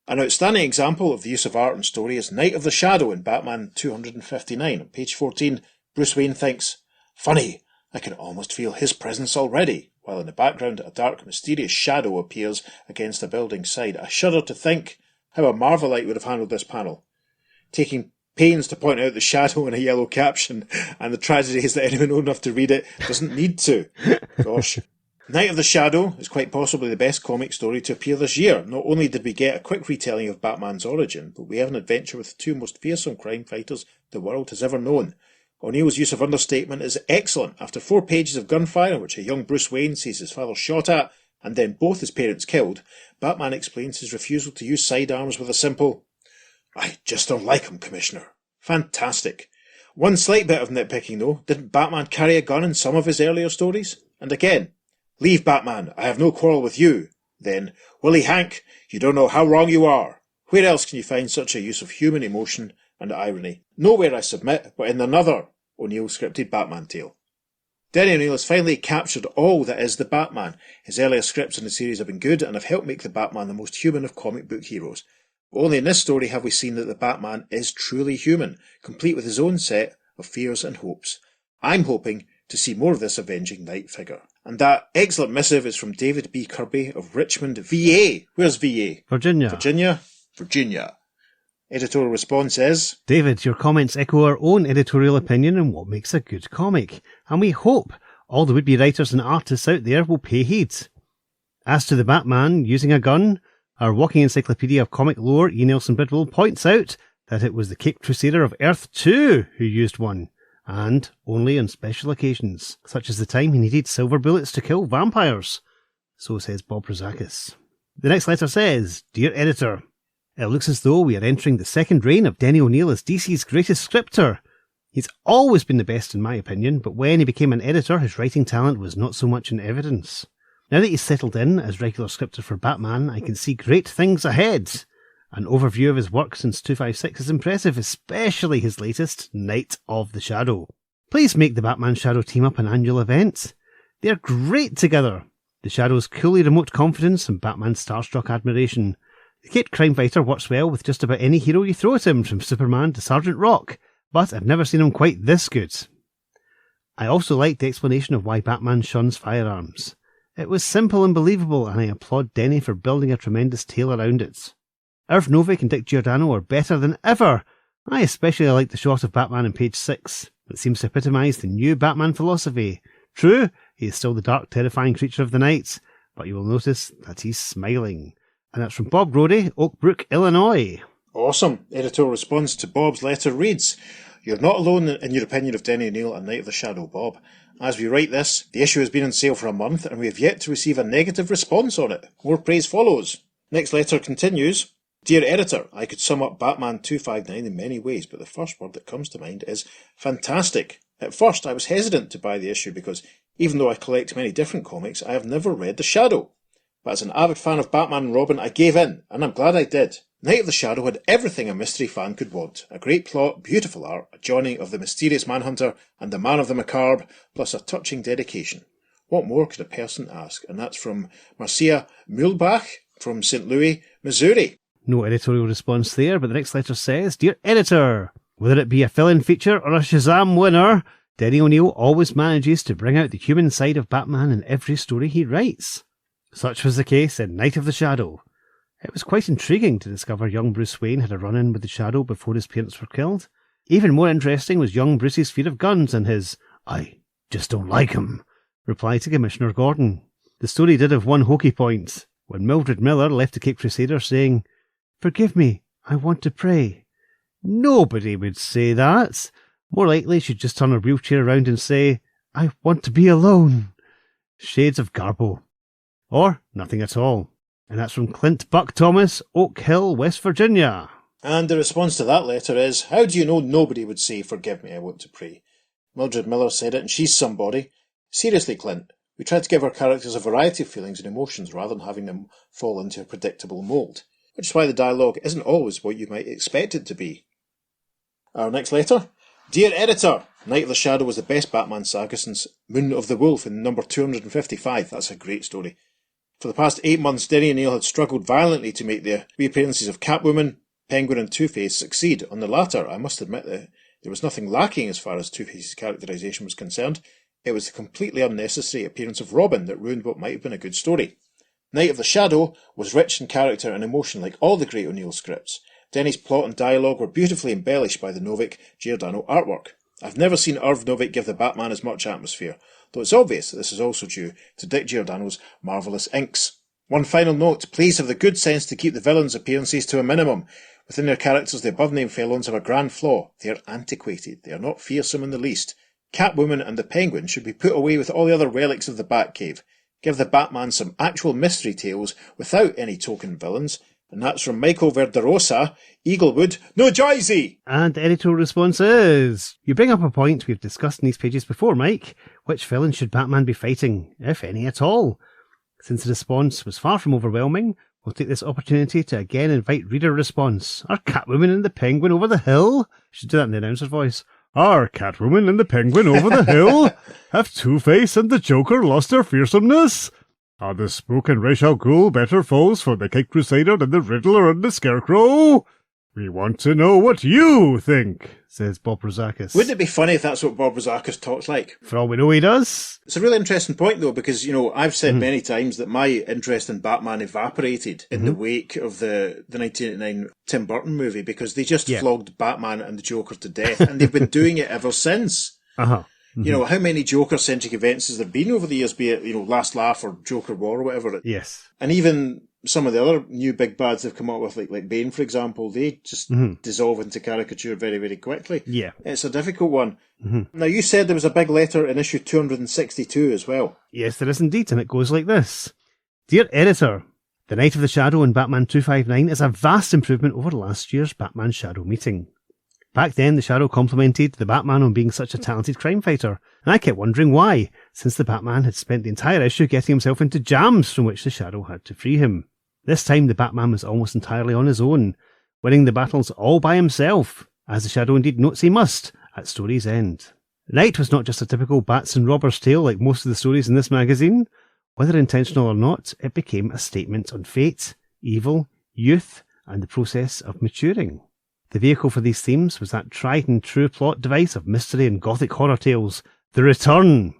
An outstanding example of the use of art and story is Night of the Shadow in Batman 259. On page 14, Bruce Wayne thinks, "Funny, I can almost feel his presence already," while in the background a dark, mysterious shadow appears against a building's side. I shudder to think how a Marvelite would have handled this panel, taking pains to point out the shadow in a yellow caption, and the tragedy is that anyone old enough to read it doesn't need to. Gosh. Night of the Shadow is quite possibly the best comic story to appear this year. Not only did we get a quick retelling of Batman's origin, but we have an adventure with the two most fearsome crime fighters the world has ever known. O'Neil's use of understatement is excellent. After 4 pages of gunfire in which a young Bruce Wayne sees his father shot at and then both his parents killed, Batman explains his refusal to use sidearms with a simple, "I just don't like 'em, Commissioner." Fantastic. One slight bit of nitpicking though, didn't Batman carry a gun in some of his earlier stories? And again, "Leave, Batman, I have no quarrel with you." Then, "Willie Hank, you don't know how wrong you are." Where else can you find such a use of human emotion and irony? Nowhere, I submit, but in another O'Neil scripted Batman tale. Denny O'Neil has finally captured all that is the Batman. His earlier scripts in the series have been good and have helped make the Batman the most human of comic book heroes. But only in this story have we seen that the Batman is truly human, complete with his own set of fears and hopes. I'm hoping to see more of this avenging Knight figure. And that excellent missive is from David B. Kirby of Richmond, VA. Where's VA? Virginia. Virginia. Editorial response is, David, your comments echo our own editorial opinion on what makes a good comic, and we hope all the would-be writers and artists out there will pay heed. As to the Batman using a gun, our walking encyclopedia of comic lore, E. Nelson Bidwell, points out that it was the Caped Crusader of Earth 2 who used one, and only on special occasions, such as the time he needed silver bullets to kill vampires. So says Bob Rozakis. The next letter says, Dear Editor, it looks as though we are entering the second reign of Denny O'Neil as DC's greatest scripter. He's always been the best in my opinion, but when he became an editor, his writing talent was not so much in evidence. Now that he's settled in as regular scripter for Batman, I can see great things ahead. An overview of his work since 256 is impressive, especially his latest, Night of the Shadow. Please make the Batman Shadow team up an annual event. They're great together. The Shadow's coolly remote confidence and Batman's starstruck admiration. The Caped crime fighter works well with just about any hero you throw at him, from Superman to Sergeant Rock, but I've never seen him quite this good. I also liked the explanation of why Batman shuns firearms. It was simple and believable, and I applaud Denny for building a tremendous tale around it. Irv Novick and Dick Giordano are better than ever. I especially like the shot of Batman on page 6. It seems to epitomise the new Batman philosophy. True, he is still the dark, terrifying creature of the night, but you will notice that he's smiling. And that's from Bob Brody, Oak Brook, Illinois. Awesome. Editorial response to Bob's letter reads, You're not alone in your opinion of Denny O'Neil and Night of the Shadow, Bob. As we write this, the issue has been on sale for a month and we have yet to receive a negative response on it. More praise follows. Next letter continues, Dear Editor, I could sum up Batman 259 in many ways, but the first word that comes to mind is fantastic. At first, I was hesitant to buy the issue because, even though I collect many different comics, I have never read The Shadow. But as an avid fan of Batman and Robin, I gave in, and I'm glad I did. Night of the Shadow had everything a mystery fan could want. A great plot, beautiful art, a joining of the mysterious Manhunter and the Man of the Macabre, plus a touching dedication. What more could a person ask? And that's from Marcia Muhlbach from St. Louis, Missouri. No editorial response there, but the next letter says, Dear Editor, whether it be a fill-in feature or a Shazam winner, Denny O'Neil always manages to bring out the human side of Batman in every story he writes. Such was the case in Night of the Shadow. It was quite intriguing to discover young Bruce Wayne had a run-in with the Shadow before his parents were killed. Even more interesting was young Bruce's fear of guns and his, I just don't like 'em, reply to Commissioner Gordon. The story did have one hokey point, when Mildred Miller left the Cape Crusader saying, Forgive me, I want to pray. Nobody would say that. More likely she'd just turn her wheelchair around and say, I want to be alone. Shades of Garbo. Or nothing at all. And that's from Clint Buck Thomas, Oak Hill, West Virginia. And the response to that letter is, how do you know nobody would say, forgive me, I want to pray? Mildred Miller said it, and she's somebody. Seriously, Clint, we tried to give our characters a variety of feelings and emotions rather than having them fall into a predictable mould, which is why the dialogue isn't always what you might expect it to be. Our next letter. Dear Editor, Night of the Shadow was the best Batman saga since Moon of the Wolf in number 255. That's a great story. For the past 8 months, Denny O'Neil had struggled violently to make the reappearances of Catwoman, Penguin and Two-Face succeed. On the latter, I must admit that there was nothing lacking as far as Two-Face's characterisation was concerned. It was the completely unnecessary appearance of Robin that ruined what might have been a good story. Night of the Shadow was rich in character and emotion like all the great O'Neil scripts. Denny's plot and dialogue were beautifully embellished by the Novick Giordano artwork. I've never seen Irv Novick give the Batman as much atmosphere, though it's obvious that this is also due to Dick Giordano's marvellous inks. One final note, please have the good sense to keep the villains' appearances to a minimum. Within their characters, the above-named felons have a grand flaw. They are antiquated. They are not fearsome in the least. Catwoman and the Penguin should be put away with all the other relics of the Batcave. Give the Batman some actual mystery tales without any token villains. And that's from Michael Verderosa, Eaglewood, New Jersey! And the editorial response is, you bring up a point we've discussed in these pages before, Mike. Which villain should Batman be fighting, if any at all? Since the response was far from overwhelming, we'll take this opportunity to again invite reader response. Are Catwoman and the Penguin over the hill? Should do that in the announcer's voice. Are Catwoman and the Penguin over the hill? Have Two-Face and the Joker lost their fearsomeness? Are the Spook and Ra's al Ghul better foes for the Cape Crusader than the Riddler and the Scarecrow? We want to know what you think, says Bob Rozakis. Wouldn't it be funny if that's what Bob Rozakis talks like? For all we know, he does. It's a really interesting point, though, because, I've said many times that my interest in Batman evaporated in the wake of the 1989 Tim Burton movie, because they just flogged Batman and the Joker to death, and they've been doing it ever since. Uh-huh. How many Joker-centric events has there been over the years, be it, Last Laugh or Joker War or whatever? Yes. And even some of the other new big bads they've come up with, like Bane, for example, they just dissolve into caricature very, very quickly. Yeah. It's a difficult one. Now, you said there was a big letter in issue 262 as well. Yes, there is indeed, and it goes like this. Dear Editor, The Night of the Shadow in Batman 259 is a vast improvement over last year's Batman Shadow meeting. Back then, the Shadow complimented the Batman on being such a talented crime fighter, and I kept wondering why, since the Batman had spent the entire issue getting himself into jams from which the Shadow had to free him. This time, the Batman was almost entirely on his own, winning the battles all by himself, as the Shadow indeed notes he must, at story's end. The night was not just a typical bats and robbers tale like most of the stories in this magazine. Whether intentional or not, it became a statement on fate, evil, youth, and the process of maturing. The vehicle for these themes was that tried and true plot device of mystery and gothic horror tales, The Return.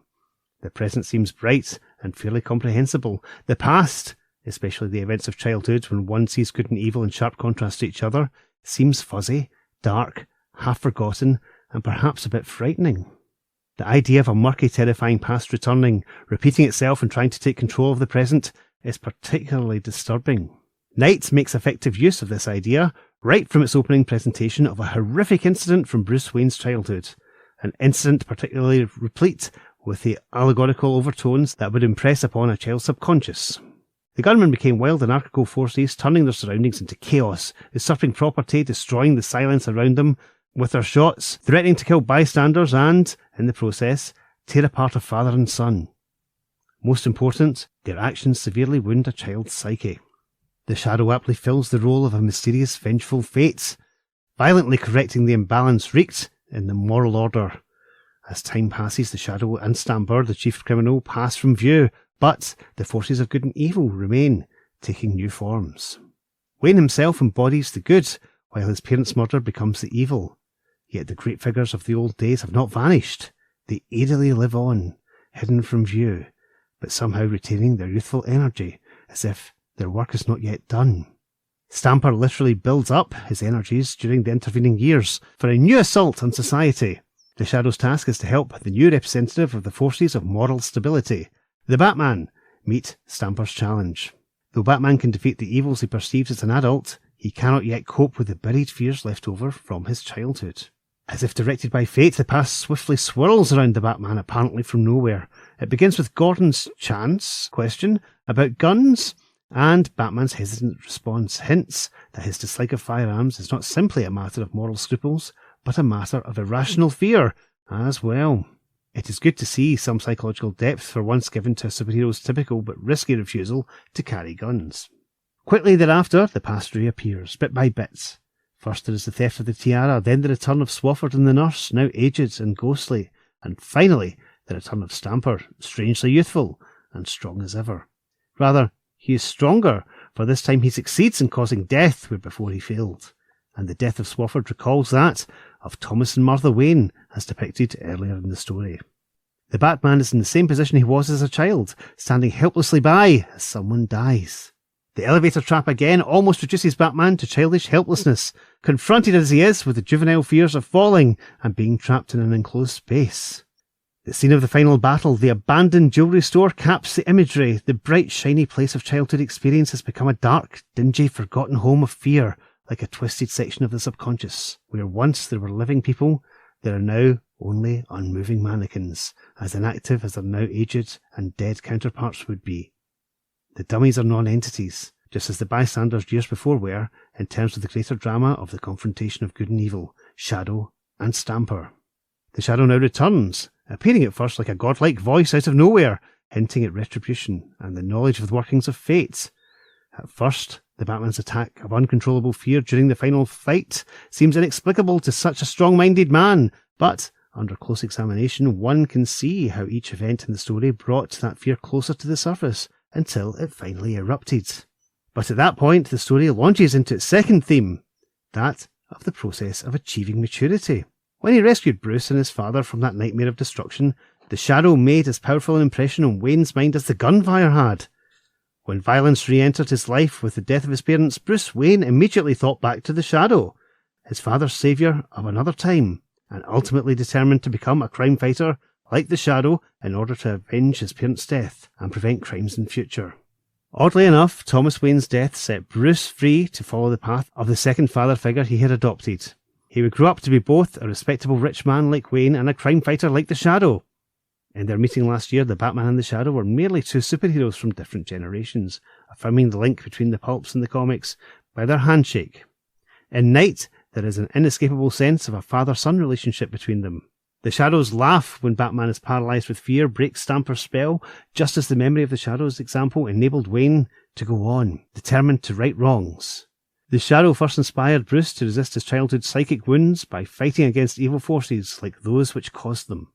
The present seems bright and fairly comprehensible. The past, especially the events of childhood when one sees good and evil in sharp contrast to each other, seems fuzzy, dark, half-forgotten, and perhaps a bit frightening. The idea of a murky, terrifying past returning, repeating itself and trying to take control of the present is particularly disturbing. Night makes effective use of this idea, right from its opening presentation of a horrific incident from Bruce Wayne's childhood, an incident particularly replete with the allegorical overtones that would impress upon a child's subconscious. The gunmen became wild anarchical forces, turning their surroundings into chaos, usurping property, destroying the silence around them with their shots, threatening to kill bystanders and, in the process, tear apart a father and son. Most important, their actions severely wound a child's psyche. The Shadow aptly fills the role of a mysterious, vengeful fate, violently correcting the imbalance wreaked in the moral order. As time passes, the Shadow and Stamper, the chief criminal, pass from view, but the forces of good and evil remain, taking new forms. Wayne himself embodies the good, while his parents' murder becomes the evil. Yet the great figures of the old days have not vanished. They eerily live on, hidden from view, but somehow retaining their youthful energy, as if their work is not yet done. Stamper literally builds up his energies during the intervening years for a new assault on society. The Shadow's task is to help the new representative of the forces of moral stability, the Batman, meet Stamper's challenge. Though Batman can defeat the evils he perceives as an adult, he cannot yet cope with the buried fears left over from his childhood. As if directed by fate, the past swiftly swirls around the Batman, apparently from nowhere. It begins with Gordon's chance question about guns, and Batman's hesitant response hints that his dislike of firearms is not simply a matter of moral scruples, but a matter of irrational fear as well. It is good to see some psychological depth for once given to a superhero's typical but risky refusal to carry guns. Quickly thereafter, the past reappears, bit by bit. First there is the theft of the tiara, then the return of Swofford and the nurse, now aged and ghostly, and finally the return of Stamper, strangely youthful and strong as ever. Rather, he is stronger, for this time he succeeds in causing death where before he failed. And the death of Swofford recalls that of Thomas and Martha Wayne, as depicted earlier in the story. The Batman is in the same position he was as a child, standing helplessly by as someone dies. The elevator trap again almost reduces Batman to childish helplessness, confronted as he is with the juvenile fears of falling and being trapped in an enclosed space. The scene of the final battle, the abandoned jewellery store, caps the imagery. The bright, shiny place of childhood experience has become a dark, dingy, forgotten home of fear, like a twisted section of the subconscious. Where once there were living people, there are now only unmoving mannequins, as inactive as their now aged and dead counterparts would be. The dummies are non-entities, just as the bystanders years before were, in terms of the greater drama of the confrontation of good and evil, Shadow and Stamper. The Shadow now returns, appearing at first like a godlike voice out of nowhere, hinting at retribution and the knowledge of the workings of fate. At first, the Batman's attack of uncontrollable fear during the final fight seems inexplicable to such a strong-minded man, but under close examination one can see how each event in the story brought that fear closer to the surface until it finally erupted. But at that point, the story launches into its second theme, that of the process of achieving maturity. When he rescued Bruce and his father from that nightmare of destruction, the Shadow made as powerful an impression on Wayne's mind as the gunfire had. When violence re-entered his life with the death of his parents, Bruce Wayne immediately thought back to the Shadow, his father's saviour of another time, and ultimately determined to become a crime fighter like the Shadow in order to avenge his parents' death and prevent crimes in future. Oddly enough, Thomas Wayne's death set Bruce free to follow the path of the second father figure he had adopted. He would grow up to be both a respectable rich man like Wayne and a crime fighter like the Shadow. In their meeting last year, the Batman and the Shadow were merely two superheroes from different generations, affirming the link between the pulps and the comics by their handshake. In Night, there is an inescapable sense of a father-son relationship between them. The Shadow's laugh when Batman is paralysed with fear breaks Stamper's spell, just as the memory of the Shadow's example enabled Wayne to go on, determined to right wrongs. The Shadow first inspired Bruce to resist his childhood psychic wounds by fighting against evil forces like those which caused them.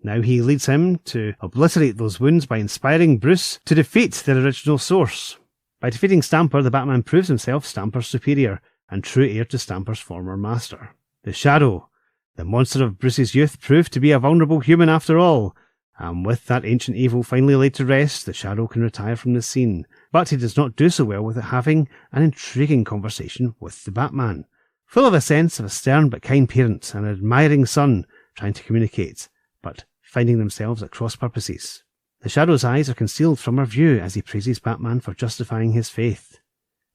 Now he leads him to obliterate those wounds by inspiring Bruce to defeat their original source. By defeating Stamper, the Batman proves himself Stamper's superior and true heir to Stamper's former master. The Shadow, the monster of Bruce's youth, proved to be a vulnerable human after all, and with that ancient evil finally laid to rest, the Shadow can retire from the scene. But he does not do so well without having an intriguing conversation with the Batman, full of a sense of a stern but kind parent and an admiring son trying to communicate, but finding themselves at cross purposes. The Shadow's eyes are concealed from our view as he praises Batman for justifying his faith.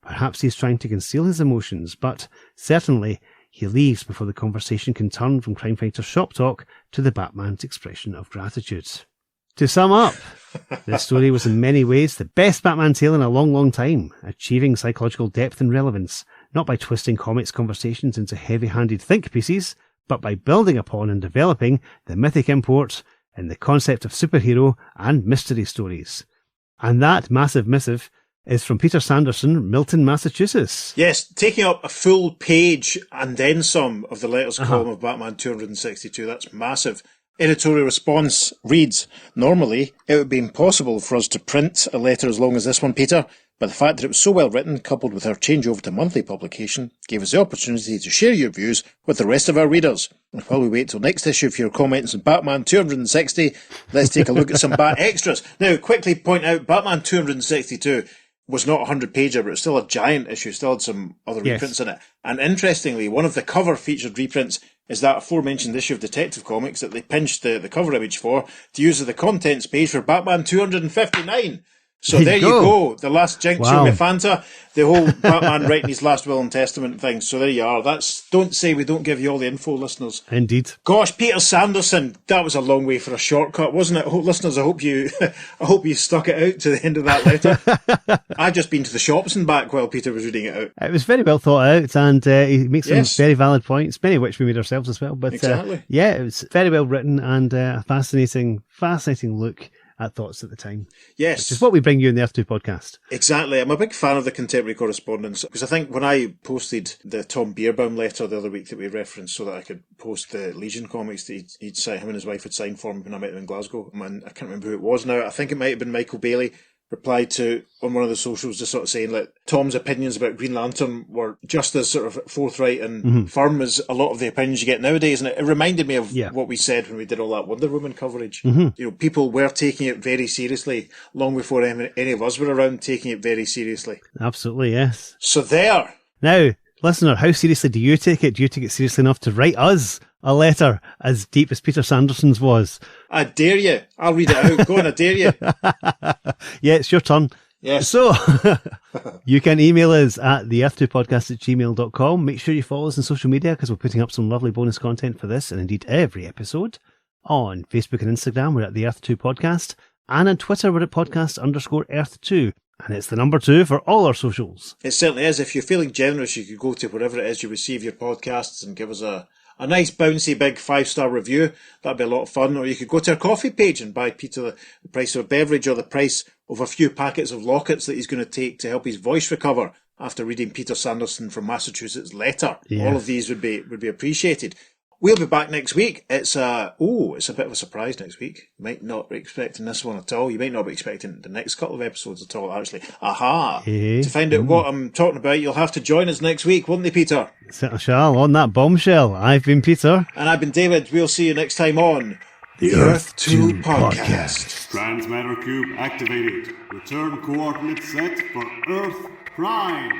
Perhaps he is trying to conceal his emotions, but certainly he leaves before the conversation can turn from crime fighter shop talk to the Batman's expression of gratitude. To sum up, this story was in many ways the best Batman tale in a long, long time, achieving psychological depth and relevance, not by twisting comics conversations into heavy-handed think pieces, but by building upon and developing the mythic import in the concept of superhero and mystery stories. And that massive missive is from Peter Sanderson, Milton, Massachusetts. Yes, taking up a full page and then some of the letters column of Batman 262. That's massive. Editorial response reads, normally it would be impossible for us to print a letter as long as this one, Peter, but the fact that it was so well written, coupled with our changeover to monthly publication, gave us the opportunity to share your views with the rest of our readers. And while we wait till next issue for your comments on Batman 260, let's take a look at some Bat extras. Now, quickly point out, Batman 262 was not a 100-pager, but it's still a giant issue, still had some other reprints in it. And interestingly, one of the cover featured reprints is that aforementioned issue of Detective Comics that they pinched the cover image for to use as the contents page for Batman 259. So there you go. The last jinx from Fanta, the whole Batman writing his last will and testament thing. So there you are. Don't say we don't give you all the info, listeners. Indeed. Gosh, Peter Sanderson, that was a long way for a shortcut, wasn't it? Listeners, I hope you stuck it out to the end of that letter. I've just been to the shops and back while Peter was reading it out. It was very well thought out, and he makes some very valid points, many of which we made ourselves as well. But exactly. It was very well written and a fascinating look at thoughts at the time. Yes. Which is what we bring you in the Earth 2 podcast. Exactly. I'm a big fan of the contemporary correspondence because I think when I posted the Tom Bierbaum letter the other week that we referenced so that I could post the Legion comics that him and his wife had signed for me when I met them in Glasgow. I can't remember who it was now. I think it might have been Michael Bailey replied to on one of the socials just sort of saying that Tom's opinions about Green Lantern were just as sort of forthright and firm as a lot of the opinions you get nowadays. And it reminded me of what we said when we did all that Wonder Woman coverage. You know, people were taking it very seriously long before any of us were around taking it very seriously. Absolutely, yes. So there. Now, listener, how seriously do you take it? Do you take it seriously enough to write us a letter as deep as Peter Sanderson's was? I dare you. I'll read it out. Go on, I dare you. Yeah, it's your turn. Yes. So, you can email us at theearth2podcast@gmail.com. Make sure you follow us on social media because we're putting up some lovely bonus content for this and indeed every episode. On Facebook and Instagram, we're at the Earth2 Podcast. And on Twitter, we're at podcast_Earth2. And it's the number 2 for all our socials. It certainly is. If you're feeling generous, you could go to wherever it is you receive your podcasts and give us a nice bouncy big 5-star review. That'd be a lot of fun. Or you could go to our coffee page and buy Peter the price of a beverage or the price of a few packets of lockets that he's going to take to help his voice recover after reading Peter Sanderson from Massachusetts' letter. Yes. All of these would be appreciated. We'll be back next week. It's a bit of a surprise next week. You might not be expecting this one at all. You might not be expecting the next couple of episodes at all, actually. Aha! To find out what I'm talking about, you'll have to join us next week, won't they, Peter? I shall. On that bombshell, I've been Peter. And I've been David. We'll see you next time on the Earth 2 Podcast. Transmatter cube activated. Return coordinates set for Earth Prime.